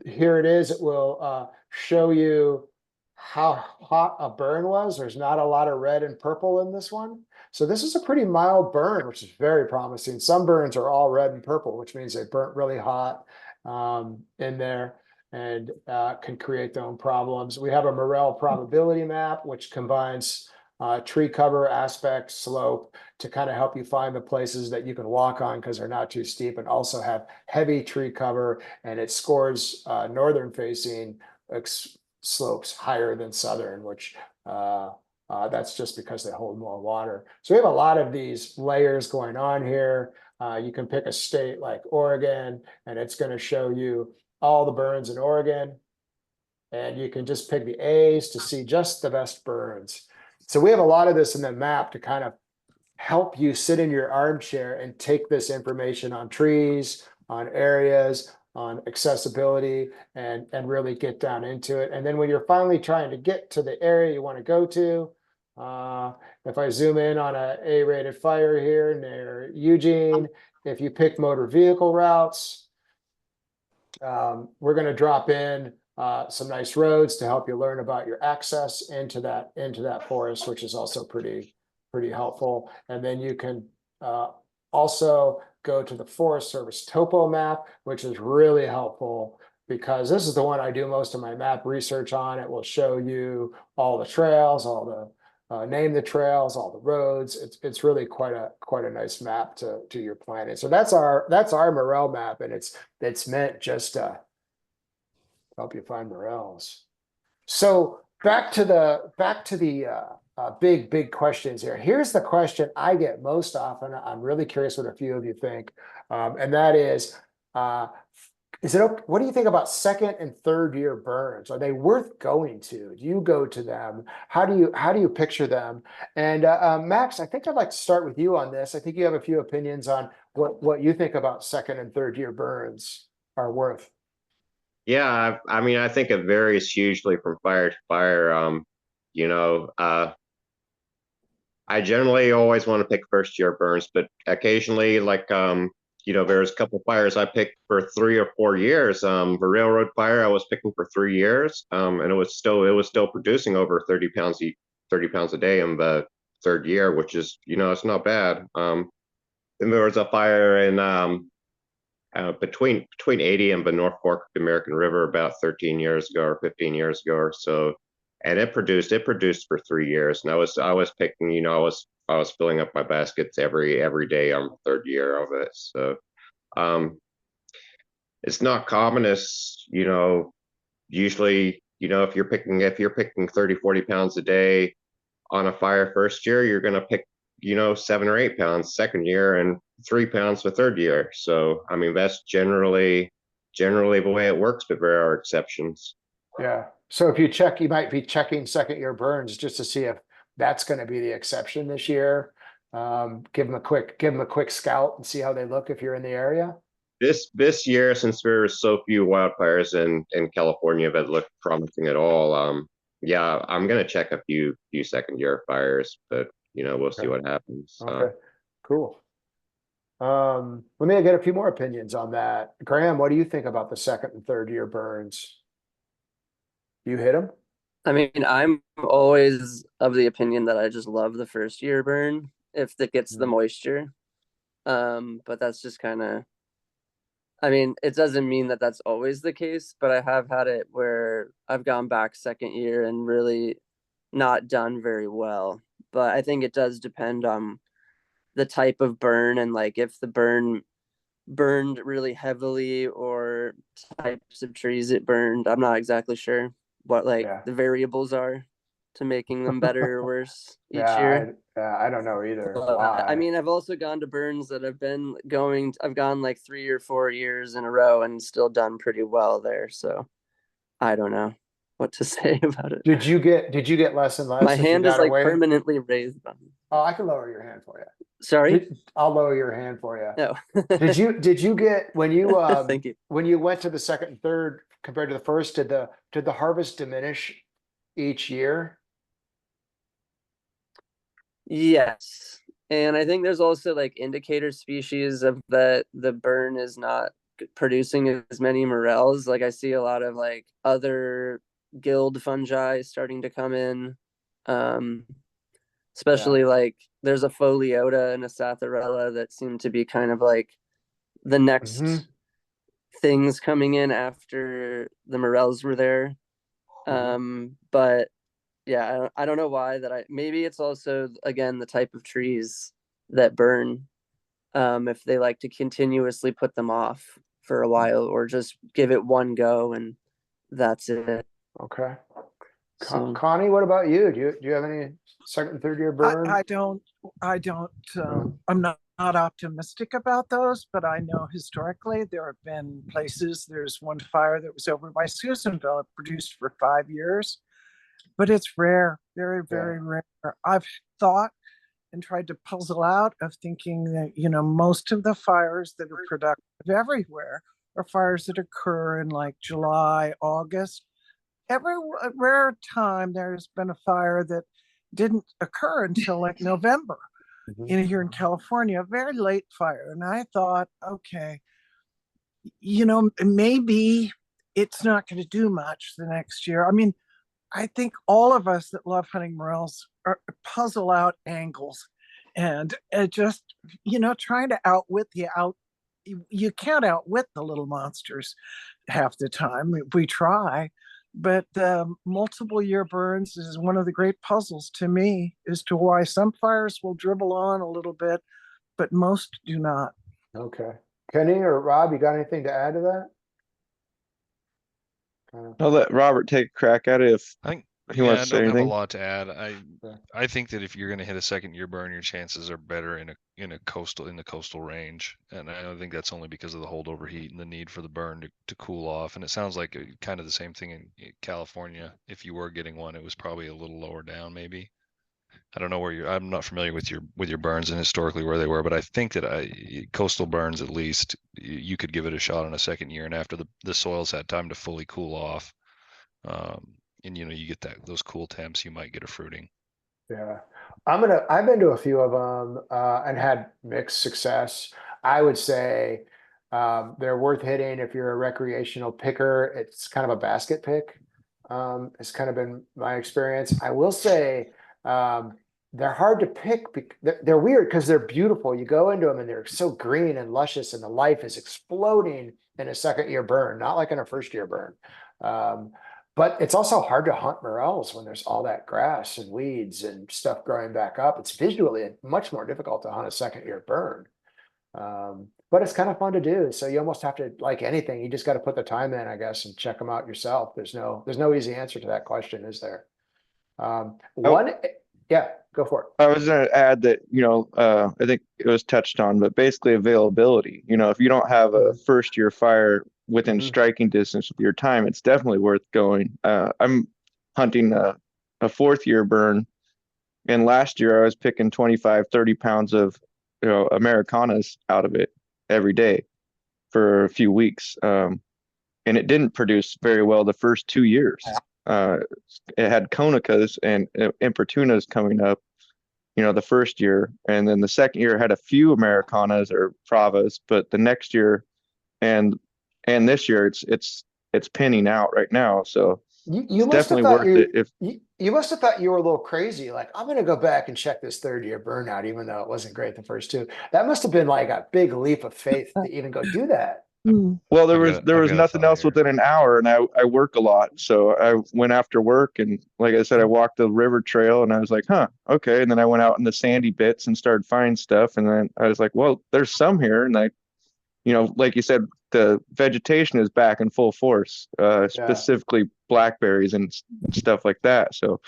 Here it is. It will show you how hot a burn was. There's not a lot of red and purple in this one. So this is a pretty mild burn, which is very promising. Some burns are all red and purple, which means they burnt really hot in there and can create their own problems. We have a Morel probability map, which combines tree cover, aspect, slope to kind of help you find the places that you can walk on because they're not too steep and also have heavy tree cover, and it scores northern facing slopes higher than southern, which That's just because they hold more water. So we have a lot of these layers going on here. You can pick a state like Oregon, and it's going to show you all the burns in Oregon. And you can just pick the A's to see just the best burns. So we have a lot of this in the map to kind of help you sit in your armchair and take this information on trees, on areas, on accessibility, and really get down into it. And then when you're finally trying to get to the area you want to go to, if I zoom in on a A-rated fire here near Eugene, if you pick motor vehicle routes, we're going to drop in some nice roads to help you learn about your access into that forest, which is also pretty helpful. And then you can also go to the Forest Service topo map, which is really helpful because this is the one I do most of my map research on. It will show you all the trails, all the name the trails, all the roads. It's really quite a nice map to your planning. So that's our Morel map, and it's meant just to help you find Morels. So back to the big questions here. Here's the question I get most often. I'm really curious what a few of you think, and that is what do you think about second and third year burns? Are they worth going to? Do you go to them? How do you picture them? And Max, I think I'd like to start with you on this. I think you have a few opinions on what you think about second and third year burns are worth. Yeah, I mean, I think it varies hugely from fire to fire. You know, I generally always want to pick first year burns, but occasionally, like there's a couple fires I picked for 3 or 4 years. The railroad fire I was picking for 3 years, and it was still producing over 30 pounds a day in the third year, which is it's not bad. Then there was a fire in between 80 and the North Fork of the American River about 13 years ago or 15 years ago or so, and it produced for 3 years. And I was picking, I was filling up my baskets every day on the third year of it. So it's not common as usually if you're picking 30-40 pounds a day on a fire first year, you're going to pick 7 or 8 pounds second year and 3 pounds the third year. So I mean that's generally the way it works, but there are exceptions. Yeah. So if you check, you might be checking second year burns just to see if that's going to be the exception this year. Give them a quick scout and see how they look if you're in the area. This year, since there are so few wildfires in California that look promising at all, yeah, I'm gonna check a few second year fires, but we'll see what happens. Okay, cool. Let me get a few more opinions on that. Graham, what do you think about the second and third year burns? You hit them? I mean, I'm always of the opinion that I just love the first year burn if it gets the moisture. But that's just kind of, I mean, it doesn't mean that that's always the case, but I have had it where I've gone back second year and really not done very well. But I think it does depend on the type of burn and like if the burn burned really heavily or types of trees it burned. I'm not exactly sure what the variables are to making them better or worse each year. I don't know either. Why? I mean, I've also gone to burns that I've gone like 3 or 4 years in a row and still done pretty well there. So I don't know what to say about it. Did you get less and less? My hand is like permanently raised. Oh, I can lower your hand for you. Sorry? I'll lower your hand for you. No. Did you get when you Thank you. When you went to the second and third compared to the first, did the harvest diminish each year? Yes. And I think there's also like indicator species of that the burn is not producing as many morels. Like I see a lot of like other guild fungi starting to come in. Especially like there's a foliota and a satharella that seem to be kind of like the next things coming in after the morels were there. But yeah, I don't know why maybe it's also again the type of trees that burn, if they like to continuously put them off for a while or just give it one go and that's it. Okay. So Connie, what about you? Do you have any second and third year burn? I don't, I'm not optimistic about those, but I know historically there have been places, there's one fire that was over by Susanville, it produced for 5 years, but it's rare, very, very rare. I've thought and tried to puzzle out of thinking that, most of the fires that are productive everywhere are fires that occur in like July, August. Every rare time there's been a fire that didn't occur until like November here in California, a very late fire. And I thought, okay, maybe it's not going to do much the next year. I mean, I think all of us that love hunting morels are puzzle out angles and just, trying to outwit you can't outwit the little monsters half the time. We try, but multiple year burns is one of the great puzzles to me as to why some fires will dribble on a little bit, but most do not. Okay. Kenny or Rob, you got anything to add to that? I'll let Robert take a crack at it if I think, he yeah, I wants to say don't have a anything. lot to add. Yeah. I think that if you're going to hit a second year burn, your chances are better in the coastal range, and I think that's only because of the holdover heat and the need for the burn to cool off. And it sounds like kind of the same thing in California. If you were getting one, it was probably a little lower down, maybe. I don't know where I'm not familiar with your burns and historically where they were, but I think that coastal burns, at least, you could give it a shot on a second year, and after the soils had time to fully cool off, and you get those cool temps, you might get a fruiting. Yeah, I've been to a few of them and had mixed success. I would say they're worth hitting if you're a recreational picker. It's kind of a basket pick. It's kind of been my experience. I will say they're hard to pick. They're weird because they're beautiful. You go into them and they're so green and luscious, and the life is exploding in a second year burn, not like in a first year burn. But it's also hard to hunt morels when there's all that grass and weeds and stuff growing back up. It's visually much more difficult to hunt a second year burn. But it's kind of fun to do. So you almost have to, like anything, you just got to put the time in, I guess, and check them out yourself. There's no easy answer to that question, is there? Yeah, go for it. I was going to add that, I think it was touched on, but basically availability. If you don't have a first year fire within striking distance of your time, it's definitely worth going. I'm hunting a fourth year burn, and last year I was picking 25, 30 pounds of, Americanas out of it every day for a few weeks. And it didn't produce very well the first 2 years. It had Conicas and Importunas coming up, the first year, and then the second year had a few Americanas or Pravas, but the next year and this year it's pinning out right now. So you it's must have definitely thought worth it. If you must have thought you were a little crazy. Like, I'm going to go back and check this third year burnout, even though it wasn't great the first two. That must have been like a big leap of faith to even go do that. well, there I've was got a nothing thought else here. within an hour, and I work a lot, so I went after work, and like I said, I walked the river trail, and I was like, huh, okay, and then I went out in the sandy bits and started finding stuff, and then I was like, well, there's some here, and like you said, the vegetation is back in full force, specifically blackberries and stuff like that. So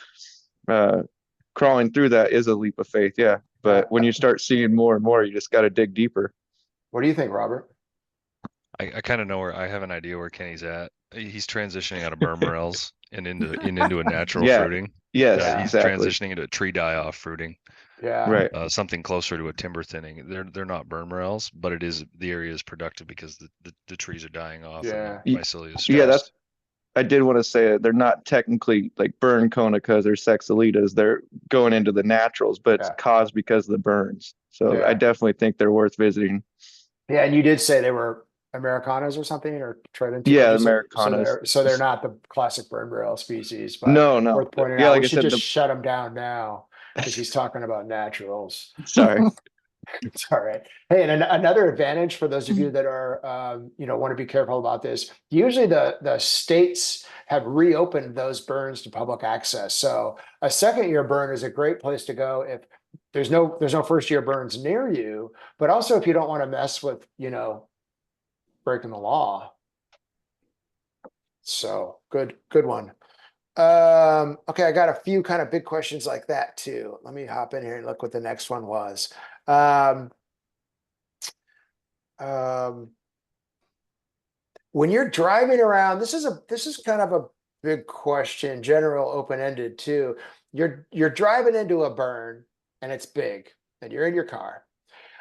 crawling through that is a leap of faith, yeah. But when you start seeing more and more, you just got to dig deeper. What do you think, Robert? I kind of know I have an idea where Kenny's at. He's transitioning out of burn morels and into a natural Yeah. fruiting. Yes, Yeah. He's exactly. transitioning into a tree die-off fruiting. Yeah. Right. Something closer to a timber thinning. They're not burn morels, but the area is productive because the trees are dying off Yeah. and the mycelia is Yeah, stressed. I did want to say they're not technically like burn conicas or sexalitas. They're going into the naturals, but it's caused because of the burns. So I definitely think they're worth visiting. Yeah, and you did say they were Americanas or something, or Trident. Yeah, Americanas. So they're not the classic burn barrel species, but No. worth pointing Yeah, out. like We I should said, just shut them down now because he's talking about naturals. sorry. It's all right. Hey, and another advantage for those of you that are, want to be careful about this. Usually the states have reopened those burns to public access. So a second year burn is a great place to go if there's no first year burns near you, but also if you don't want to mess with, breaking the law. So good one. Okay, I got a few kind of big questions like that too. Let me hop in here and look what the next one was. Um, when you're driving around, this is kind of a big question, general open-ended too. You're driving into a burn and it's big and you're in your car.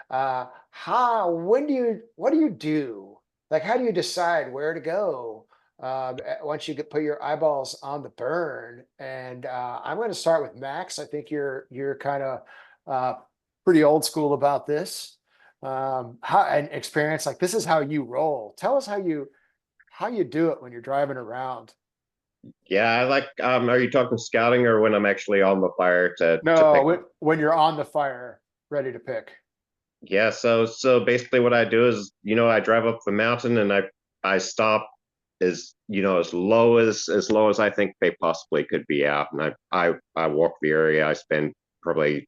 What do you do? Like, how do you decide where to go? Once you put your eyeballs on the burn, and I'm going to start with Max. I think you're kind of pretty old school about this. How and experience, like this is how you roll. Tell us how you do it when you're driving around. Yeah, I like. Are you talking scouting or when I'm actually on the fire to No, pick? when you're on the fire, ready to pick. Yeah, so basically what I do is, I drive up the mountain and I stop as, as low as I think they possibly could be out. And I walk the area. I spend probably,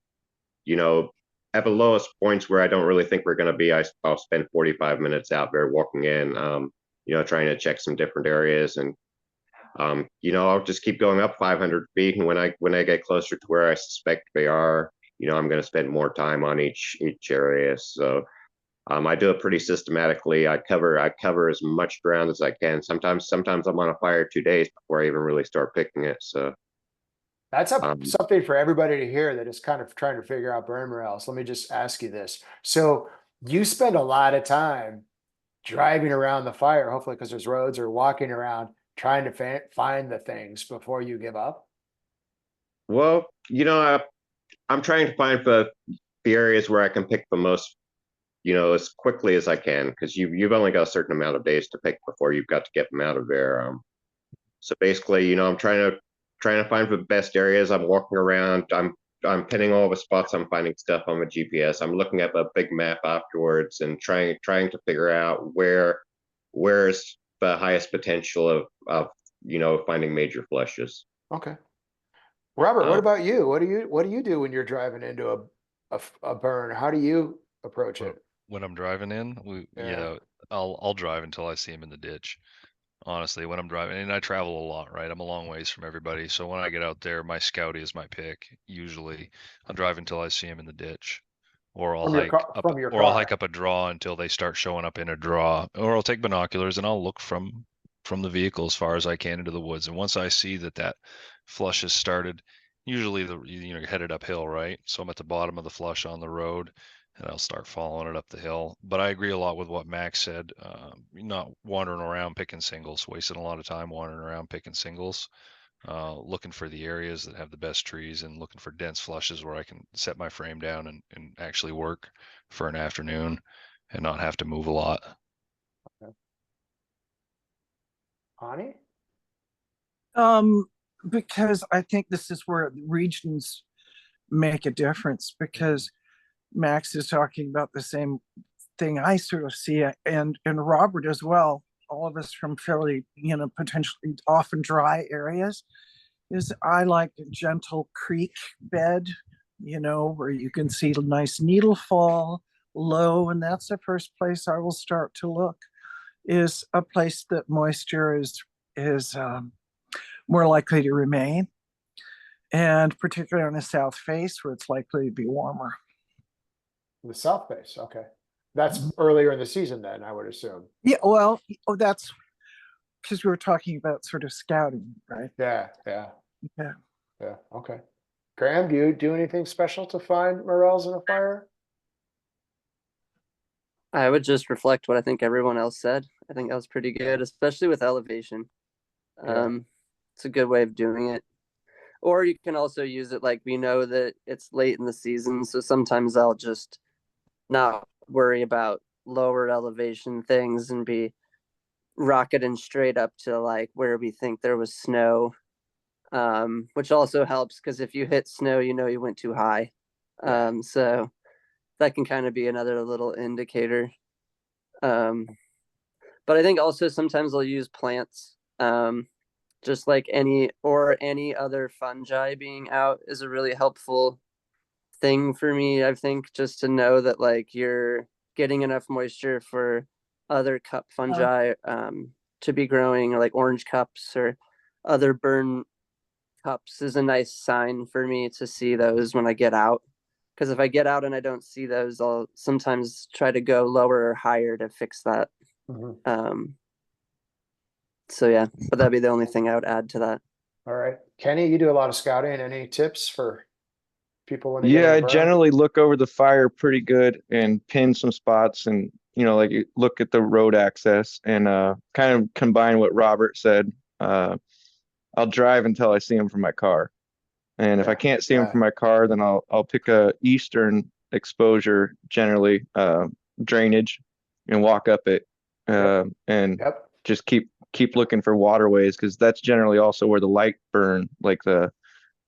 you know, at the lowest points where I don't really think we're gonna be, I'll spend 45 minutes out there walking in, trying to check some different areas. And I'll just keep going up 500 feet, and when I get closer to where I suspect they are, I'm going to spend more time on each area. So I do it pretty systematically. I cover as much ground as I can. Sometimes I'm on a fire 2 days before I even really start picking it. So That's um, something for everybody to hear that is kind of trying to figure out burn morels. Let me just ask you this. So you spend a lot of time driving around the fire, hopefully because there's roads, or walking around trying to find the things before you give up. well, I'm trying to find the areas where I can pick the most, as quickly as I can, because you've only got a certain amount of days to pick before you've got to get them out of there. So basically, I'm trying to find the best areas. I'm walking around. I'm pinning all the spots. I'm finding stuff on the GPS. I'm looking at the big map afterwards and trying to figure out where's the highest potential of finding major flushes. Okay. Robert, what Um, about you? What do you do when you're driving into a burn? How do you approach Well, it? when I'm driving in, Yeah. I'll drive until I see him in the ditch. Honestly, when I'm driving, and I travel a lot, right? I'm a long ways from everybody. So when I get out there, my Scouty is my pick. Usually, I'll drive until I see him in the ditch, or I'll From your hike car, up, from your or I'll hike car. up a draw until they start showing up in a draw, or I'll take binoculars and I'll look from the vehicle as far as I can into the woods. And once I see that flush has started, usually headed uphill, right? So I'm at the bottom of the flush on the road and I'll start following it up the hill. But I agree a lot with what Max said. Not wandering around picking singles, wasting a lot of time wandering around picking singles, looking for the areas that have the best trees and looking for dense flushes where I can set my frame down and actually work for an afternoon and not have to move a lot. Connie? Um, because I think this is where regions make a difference, because Max is talking about the same thing I sort of see, and Robert as well. All of us from fairly, potentially often dry areas. Is I like a gentle creek bed, where you can see a nice needle fall low, and that's the first place I will start to look. Is a place that moisture is more likely to remain, and particularly on the south face where it's likely to be warmer. The South Base. Okay. That's earlier in the season then, I would assume. Yeah, well, that's because we were talking about sort of scouting, right? Yeah, yeah, Yeah. yeah. Okay. Graham, do you do anything special to find morels in a fire? I would just reflect what I think everyone else said. I think that was pretty Yeah, good, especially with elevation. yeah. It's a good way of doing it. Or you can also use it like we know that it's late in the season, so sometimes I'll just not worry about lower elevation things and be rocketing straight up to like where we think there was snow, which also helps because if you hit snow, you went too high. So that can kind of be another little indicator. But I think also sometimes I'll use plants, just like any other fungi being out is a really helpful thing for me. I think just to know that like you're getting enough moisture for other cup fungi to be growing, like orange cups or other burn cups is a nice sign for me to see those when I get out. Because if I get out and I don't see those, I'll sometimes try to go lower or higher to fix that. Mhm. So yeah, but that'd be the only thing I would add to that. All right. Kenny, you do a lot of scouting. Any tips for people when they go to Yeah, the I burn? generally look over the fire pretty good and pin some spots and, like you look at the road access and kind of combine what Robert said. I'll drive until I see him from my car. And if I Yeah, can't see him yeah. from my car, then I'll pick a eastern exposure, generally drainage, and walk up it. And Yep. just keep looking for waterways because that's generally also where the light burn, like the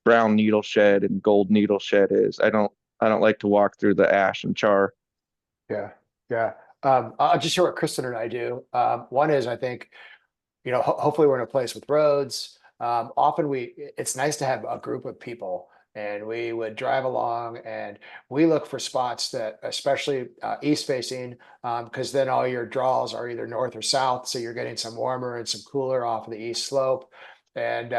brown needle shed and gold needle shed is. I don't like to walk through the ash and char. Yeah. Yeah. I'll just share what Kristen and I do. One is I think, hopefully we're in a place with roads. Often it's nice to have a group of people and we would drive along and we look for spots that, especially east facing, because then all your draws are either north or south. So you're getting some warmer and some cooler off of the east slope. And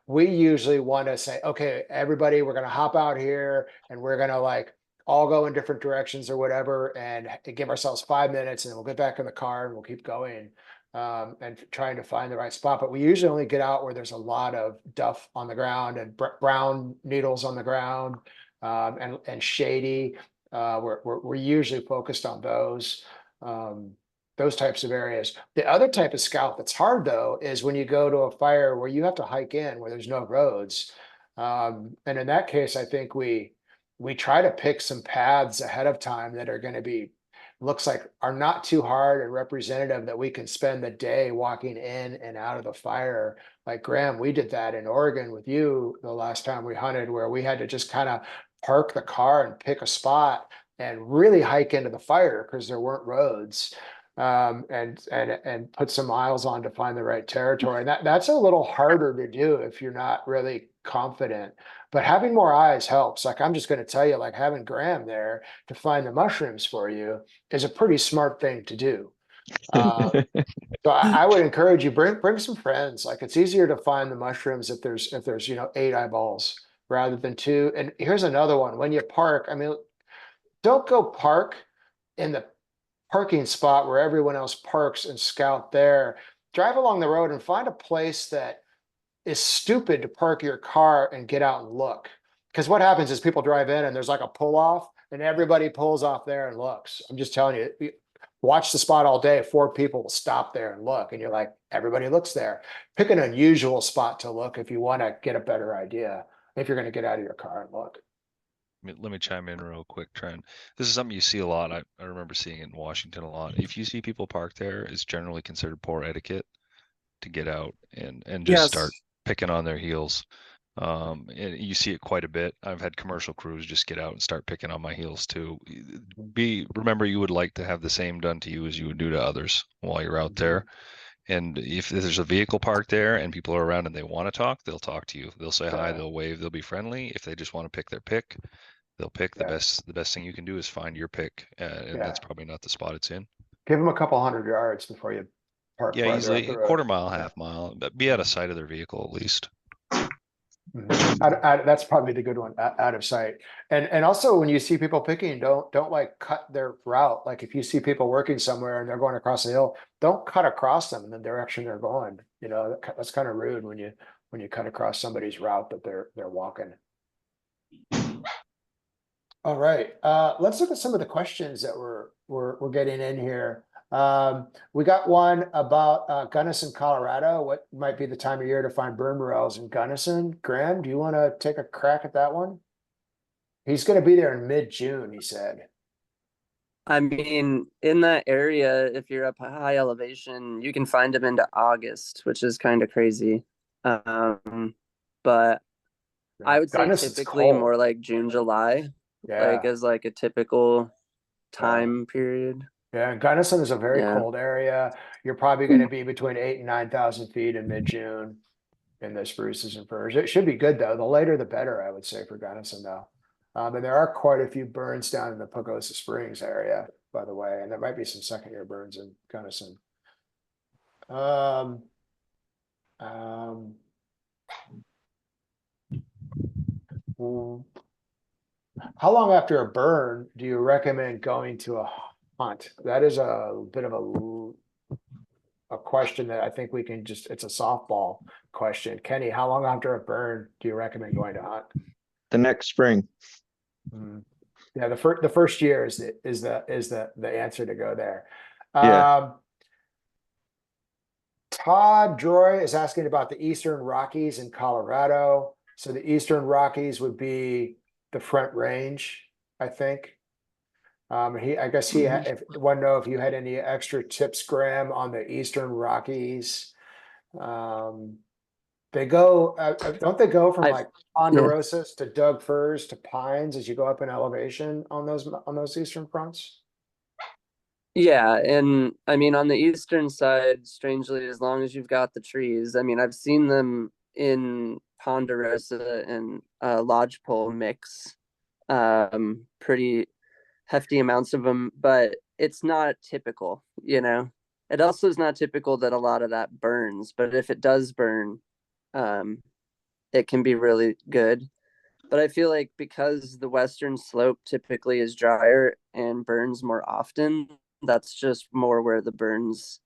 we usually want to say, okay, everybody, we're going to hop out here and we're going to like all go in different directions or whatever and give ourselves 5 minutes and then we'll get back in the car and we'll keep going and trying to find the right spot. But we usually only get out where there's a lot of duff on the ground and brown needles on the ground and shady. We're usually focused on those types of areas. The other type of scout that's hard though is when you go to a fire where you have to hike in where there's no roads. And in that case, I think we try to pick some paths ahead of time that are going to be looks like are not too hard and representative that we can spend the day walking in and out of the fire. Like Graham, we did that in Oregon with you the last time we hunted, where we had to just kind of park the car and pick a spot and really hike into the fire because there weren't roads. And put some miles on to find the right territory. And that's a little harder to do if you're not really confident. But having more eyes helps. Like I'm just going to tell you, like having Graham there to find the mushrooms for you is a pretty smart thing to do. So I would encourage you bring some friends. Like it's easier to find the mushrooms if there's 8 eyeballs rather than 2. And here's another one: when you park, I mean, don't go park in the parking spot where everyone else parks and scout there. Drive along the road and find a place that is stupid to park your car and get out and look. Because what happens is people drive in and there's like a pull off and everybody pulls off there and looks. I'm just telling you, watch the spot all day. 4 people will stop there and look. And you're like, everybody looks there. Pick an unusual spot to look if you want to get a better idea, if you're going to get out of your car and look. Let me chime in real quick, Trent. This is something you see a lot. I remember seeing it in Washington a lot. If you see people parked there, it's generally considered poor etiquette to get out and just start picking on their heels. And you see it quite a bit. I've had commercial crews just get out and start picking on my heels too. Remember, you would like to have the same done to you as you would do to others while you're out there. And if there's a vehicle parked there and people are around and they want to talk, they'll talk to you. They'll say hi, they'll wave, they'll be friendly. If they just want to pick their pick, they'll pick the best. The best thing you can do is find your pick, and that's probably not the spot it's in. Give them a couple 100 yards before you park Yeah, farther up easily the a road. quarter mile, half mile, but be out of sight of their vehicle at least. That's probably the good one, out of sight. And also when you see people picking, don't like cut their route. Like if you see people working somewhere and they're going across the hill, don't cut across them in the direction they're going. That's kind of rude when you cut across somebody's route that they're walking. All right, let's look at some of the questions that we're getting in here. We got one about Gunnison, Colorado. What might be the time of year to find burn morels in Gunnison? Graham, do you want to take a crack at that one? He's going to be there in mid-June, he said. I mean, in that area, if you're up high elevation, you can find them into August, which is kind of crazy. But I would say Gunnison's typically cold. more like June, July, like as like a typical time period. Yeah, and Gunnison is a very cold area. You're probably going to be between 8,000 and 9,000 feet in mid-June in the spruces and firs. It should be good though. The later the better, I would say, for Gunnison though. And there are quite a few burns down in the Pagosa Springs area, by the way, and there might be some second-year burns in Gunnison. How long after a burn do you recommend going to a hunt? That is a bit of a question that I think we can just, it's a softball question. Kenny, how long after a burn do you recommend going to hunt? The next spring. Yeah, the first year is the answer to go there. Yeah. Todd Droy is asking about the Eastern Rockies in Colorado. So the Eastern Rockies would be the Front Range, I think. I guess he want to know if you had any extra tips, Graham, on the Eastern Rockies. They go, don't they go from like ponderosas to Doug firs to pines as you go up in elevation on those eastern fronts? Yeah, and I mean on the eastern side, strangely, as long as you've got the trees, I mean I've seen them in ponderosa and lodgepole mix, pretty hefty amounts of them, but it's not typical, you know. It also is not typical that a lot of that burns, but if it does burn, it can be really good. But I feel like because the western slope typically is drier and burns more often, that's just more where the burns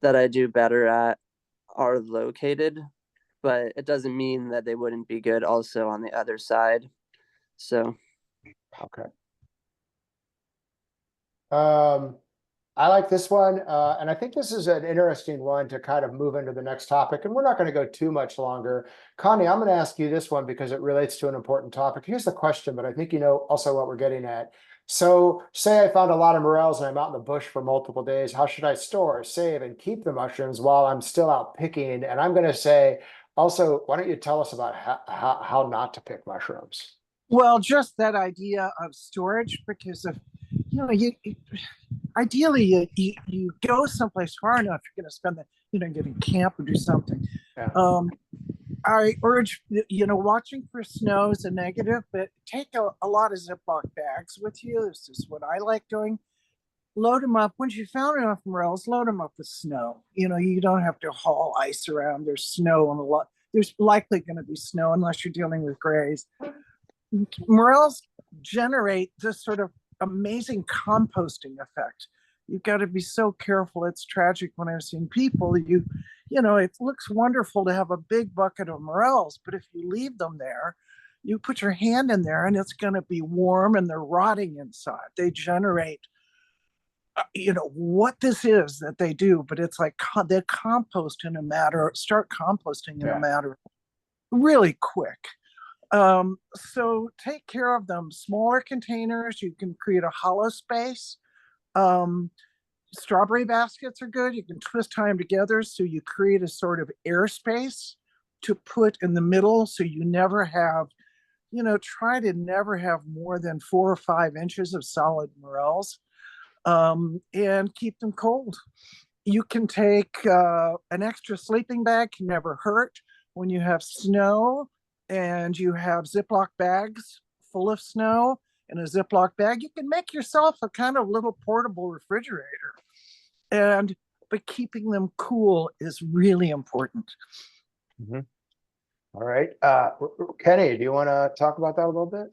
that I do better at are located. But it doesn't mean that they wouldn't be good also on the other side. So okay. I like this one, and I think this is an interesting one to kind of move into the next topic, and we're not going to go too much longer. Connie, I'm going to ask you this one because it relates to an important topic. Here's the question, but I think you know also what we're getting at. So say I found a lot of morels and I'm out in the bush for multiple days. How should I store, save, and keep the mushrooms while I'm still out picking? And I'm going to say also, why don't you tell us about how not to pick mushrooms? Well, just that idea of storage, because of, you know, ideally you go someplace far enough, you're going to spend the, you know, get in camp or do something. Yeah. I urge, you know, watching for snow is a negative, but take a lot of Ziploc bags with you. This is what I like doing. Load them up. Once you found enough morels, load them up with snow. You know, you don't have to haul ice around. There's snow on a lot. There's likely going to be snow unless you're dealing with grays. Morels generate this sort of amazing composting effect. You've got to be so careful. It's tragic when I've seen people, you know, it looks wonderful to have a big bucket of morels, but if you leave them there, you put your hand in there and it's going to be warm and they're rotting inside. They generate, you know, what this is that they do, but it's like they compost in a matter, start composting in a matter really quick. So take care of them. Smaller containers, you can create a hollow space. Strawberry baskets are good. You can twist tie them together so you create a sort of airspace to put in the middle, so you never have, you know, try to never have more than 4 or 5 inches of solid morels, and keep them cold. You can take an extra sleeping bag, can never hurt. When you have snow and you have Ziploc bags full of snow in a Ziploc bag, you can make yourself a kind of little portable refrigerator. But keeping them cool is really important. Mm-hmm. All right. Kenny, do you want to talk about that a little bit?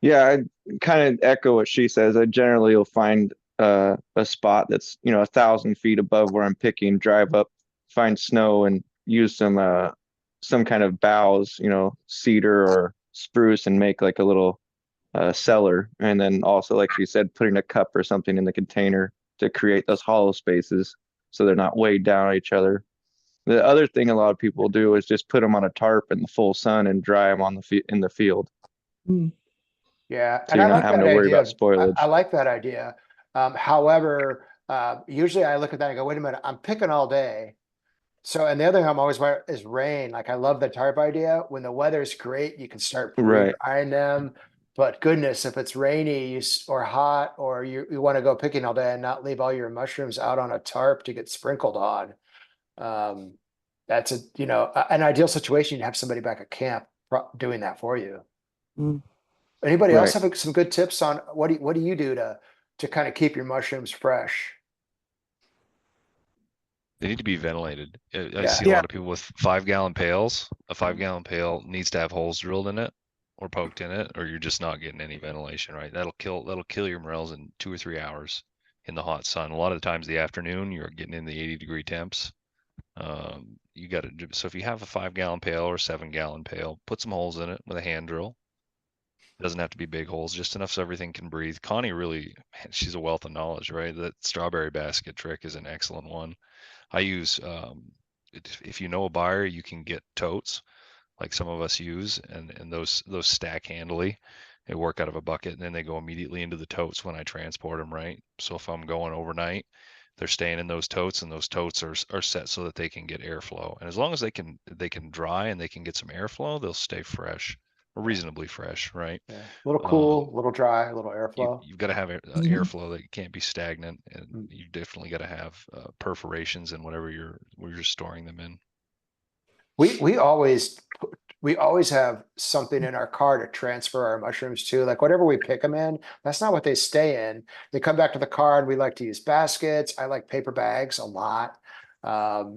Yeah, I kind of echo what she says. I generally will find a spot that's, you know, 1,000 feet above where I'm picking, drive up, find snow, and use some kind of boughs, you know, cedar or spruce, and make like a little cellar. And then also, like she said, putting a cup or something in the container to create those hollow spaces so they're not weighed down on each other. The other thing a lot of people do is just put them on a tarp in the full sun and dry them on in the field. Yeah, so you're not having to worry about spoilage. I like that idea. However, usually I look at that and go, wait a minute, I'm picking all day. So, and the other thing I'm always worried is rain. Like I love the tarp idea. When the weather's great, you can start drying them. But goodness, if it's rainy or hot, or you want to go picking all day and not leave all your mushrooms out on a tarp to get sprinkled on, that's an ideal situation. You'd have somebody back at camp doing that for you. Anybody else have some good tips on what do you do to kind of keep your mushrooms fresh? They need to be ventilated. I see a lot of people with 5-gallon pails. A 5-gallon pail needs to have holes drilled in it, or poked in it, or you're just not getting any ventilation, right? That'll kill your morels in 2 or 3 hours in the hot sun. A lot of the times the afternoon, you're getting in the 80-degree temps. You got to, so if you have a 5-gallon pail or 7-gallon pail, put some holes in it with a hand drill. It doesn't have to be big holes, just enough so everything can breathe. Connie really, man, she's a wealth of knowledge, right? That strawberry basket trick is an excellent one. I use, if you know a buyer, you can get totes like some of us use, and those stack handily. They work out of a bucket, and then they go immediately into the totes when I transport them, right? So if I'm going overnight, they're staying in those totes, and those totes are set so that they can get airflow. And as long as they can dry and they can get some airflow, they'll stay fresh, or reasonably fresh, right? Yeah. A little cool, a little dry, a little airflow. You've got to have airflow that can't be stagnant, and you definitely got to have perforations in whatever you're storing them in. We always have something in our car to transfer our mushrooms to, like whatever we pick them in, that's not what they stay in. They come back to the car, and we like to use baskets. I like paper bags a lot,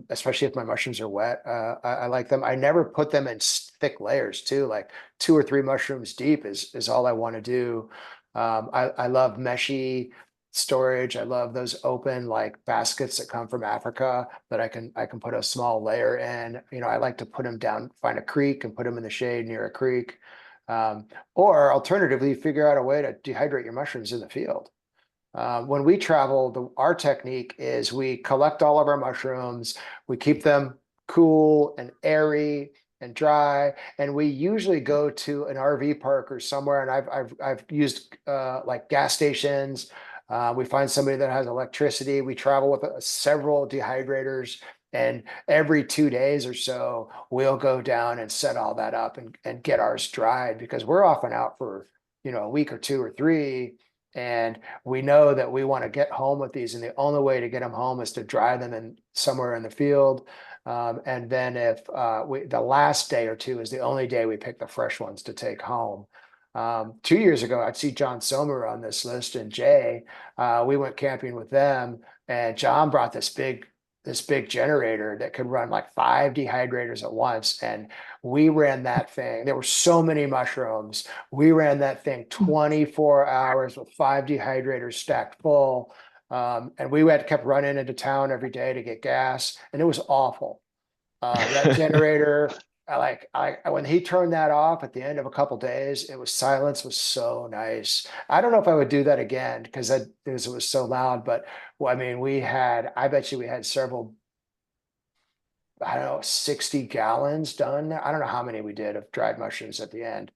especially if my mushrooms are wet. I like them. I never put them in thick layers too, like 2 or 3 mushrooms deep is all I want to do. I love meshy storage. I love those open like baskets that come from Africa that I can put a small layer in. You know, I like to put them down, find a creek and put them in the shade near a creek. Or alternatively, figure out a way to dehydrate your mushrooms in the field. When we travel, our technique is we collect all of our mushrooms, we keep them cool and airy and dry, and we usually go to an RV park or somewhere. And I've used like gas stations. We find somebody that has electricity. We travel with several dehydrators, and every 2 days or so, we'll go down and set all that up and get ours dried, because we're often out for, a week or 2 or 3. And we know that we want to get home with these, and the only way to get them home is to dry them in somewhere in the field. And then if the last day or 2 is the only day we pick the fresh ones to take home. 2 years ago, I'd see John Somer on this list, and Jay, we went camping with them, and John brought this big generator that could run like 5 dehydrators at once. And we ran that thing. There were so many mushrooms. We ran that thing 24 hours with 5 dehydrators stacked full. And we kept running into town every day to get gas, and it was awful. That generator, when he turned that off at the end of a couple days, silence was so nice. I don't know if I would do that again because it was so loud, but I mean, I bet you we had several, I don't know, 60 gallons done. I don't know how many we did of dried mushrooms at the end.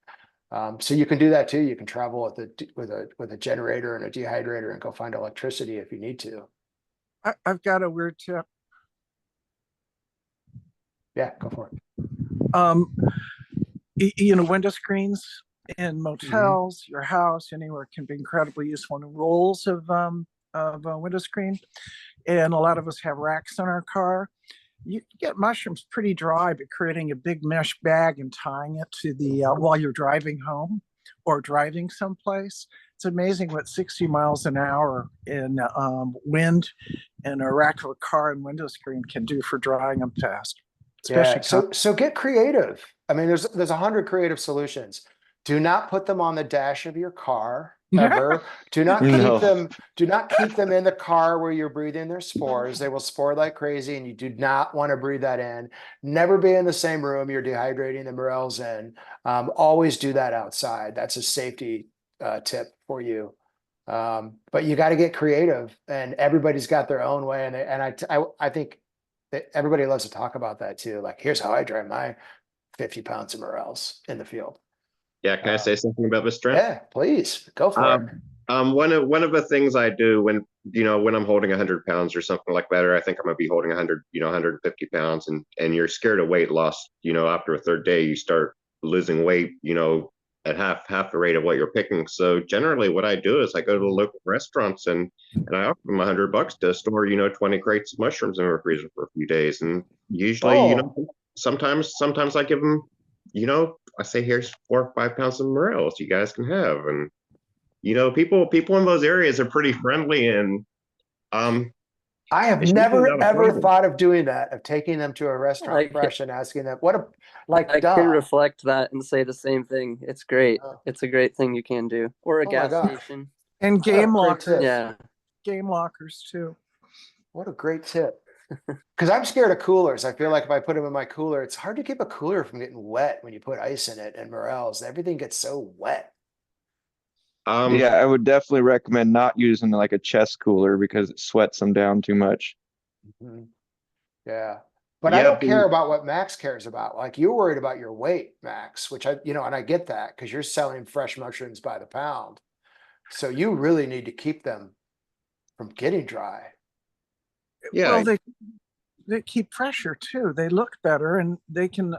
So you can do that too. You can travel with a generator and a dehydrator and go find electricity if you need to. I've got a weird tip. Yeah, go for it. Window screens in motels, your house, anywhere can be incredibly useful. And rolls of a window screen, and a lot of us have racks in our car. You can get mushrooms pretty dry, but creating a big mesh bag and tying it to the while you're driving home or driving someplace. It's amazing what 60 miles an hour in wind and a rack of a car and window screen can do for drying them fast. Yeah, so get creative. I mean, there's 100 creative solutions. Do not put them on the dash of your car ever. Do not keep them. Do not keep them in the car where you're breathing their spores. They will spore like crazy, and you do not want to breathe that in. Never be in the same room you're dehydrating the morels in. Always do that outside. That's a safety tip for you. But you got to get creative, and everybody's got their own way. And I think everybody loves to talk about that too. Like, here's how I dry my 50 pounds of morels in the field. Yeah, can I say something about this, Trent? Yeah, please go for it. One of the things I do when I'm holding 100 pounds or something like that, or I think I'm gonna be holding 150 pounds, and you're scared of weight loss. After a third day, you start losing weight. At half the rate of what you're picking. So generally, what I do is I go to the local restaurants and I offer them $100 to store 20 crates of mushrooms in our freezer for a few days. And usually, sometimes I give them, I say, here's 4 or 5 pounds of morels you guys can have. And people in those areas are pretty friendly, and I have It's usually never not a ever problem. thought of doing that, of taking them to a I restaurant can, fresh and asking them, what a, like, I can duh. reflect that and say the same thing. It's great. Oh. It's a great thing you can do. Or a Oh my gas gosh. station. And What a game great lockers, tip. Yeah. game lockers too. What a great tip. Because I'm scared of coolers. I feel like if I put them in my cooler, it's hard to keep a cooler from getting wet when you put ice in it and Morels. Everything gets so wet. Yeah, I would definitely recommend not using like a chest cooler because it sweats them down too much. Mhm. Yeah. But I Yeah, don't care about what Max cares about. Like you're worried about your weight, Max, which I, and I get that because you're selling fresh mushrooms by the pound. So you really need to keep them from getting dry. yeah, Well, they keep fresher too. They look better, and they can.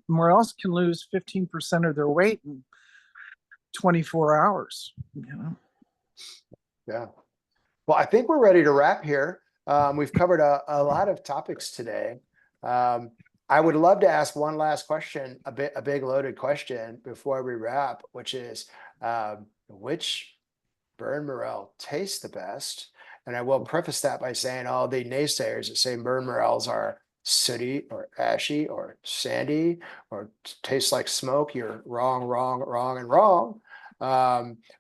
Morels can lose 15% of their weight in 24 hours. You know. Yeah. Well, I think we're ready to wrap here. We've covered a lot of topics today. I would love to ask one last question, a big loaded question before we wrap, which is which burn morel tastes the best? And I will preface that by saying all the naysayers that say burn morels are sooty or ashy or sandy or taste like smoke, you're wrong, wrong, wrong, and wrong.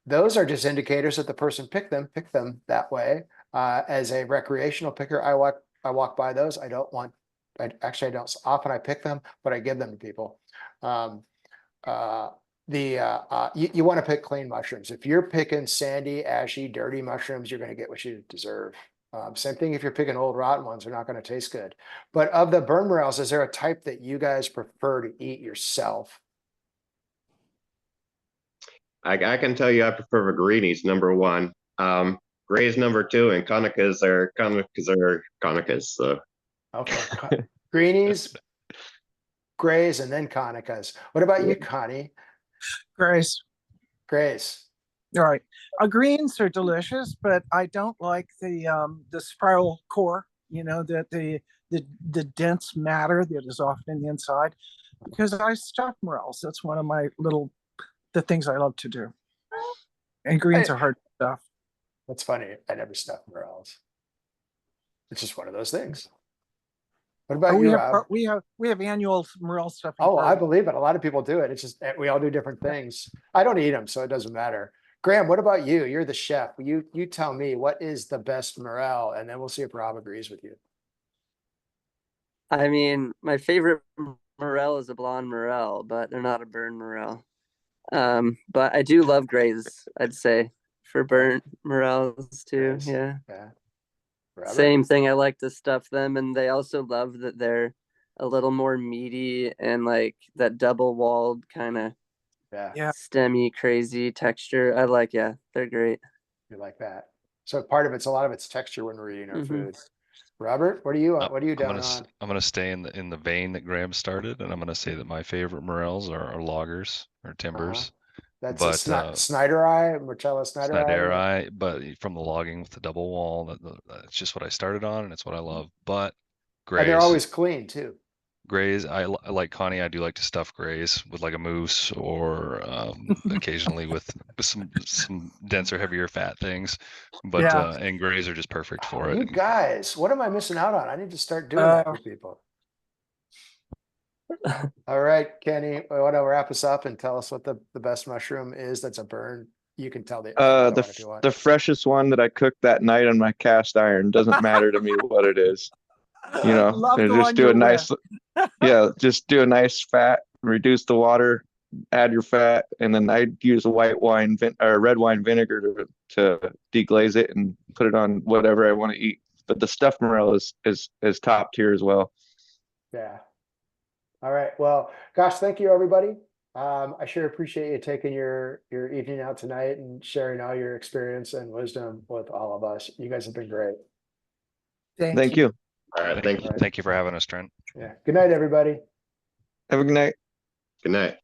Those are just indicators that the person picked them that way. As a recreational picker, I walk by those. I don't often I pick them, but I give them to people. You want to pick clean mushrooms. If you're picking sandy, ashy, dirty mushrooms, you're going to get what you deserve. Same thing if you're picking old rotten ones, they're not going to taste good. But of the burn morels, is there a type that you guys prefer to eat yourself? I can tell you I prefer greenies number one. Gray's number two, and Conicas are Conicas. So Okay. Greenies, grays, and then Conicas. What about you, Connie? Grace. Grays. All right. Greens are delicious, but I don't like the spiral core. You know, that the dense matter that is often in the inside, because I stuff morels. That's one of my the things I love to do. And greens are hard stuff. That's funny. I never stuff morels. It's just one of those things. What about you, Rob? We have annual morel stuffing. Oh, I party. believe it. A lot of people do it. It's just we all do different things. I don't eat them, so it doesn't matter. Graham, what about you? You're the chef. You tell me what is the best morel, and then we'll see if Rob agrees with you. I mean, my favorite morel is a blonde morel, but they're not a burn morel. But I do love grays, I'd say, for burnt morels too. Grays. Yeah. Yeah. Robert? Same thing. I like to stuff them, and they also love that they're a little more meaty and like that double walled kind of Yeah. stemmy, crazy texture. Yeah, they're great. You like that. So a lot of it's texture when we're eating our Mhm. food. Robert, what are you I'm down gonna on? I'm gonna stay in the vein that Graham started, and I'm gonna say that my favorite morels are loggers or timbers. That's a But Snyder Eye, Marcella Snyder Eye. Schneideri, but from the logging with the double wall, that's just what I started on, and it's what I love. But And they're grays, always clean too. grays, I like Connie. I do like to stuff grays with like a mousse, or occasionally with some denser, heavier fat things. But Yeah. and grays are just perfect for You it. guys, what am I missing out on? I need to start doing that for people. All right, Kenny, I want to wrap us up and tell us what the best mushroom is. That's a burn. You can tell the other one if you want. The freshest one that I cooked that night on my cast iron. Doesn't matter to me what it is. Love the just one do you're a nice, with. just do a nice fat, reduce the water, add your fat, and then I'd use a white wine or red wine vinegar to deglaze it and put it on whatever I want to eat. But the stuffed morel is top tier as well. Yeah. All right. Well, gosh, thank you, everybody. I sure appreciate you taking your evening out tonight and sharing all your experience and wisdom with all of us. You guys have been great. Thank you. all right, thank you. Thank you for having us, Trent. Yeah. Good night, everybody. Have a good night. Good night.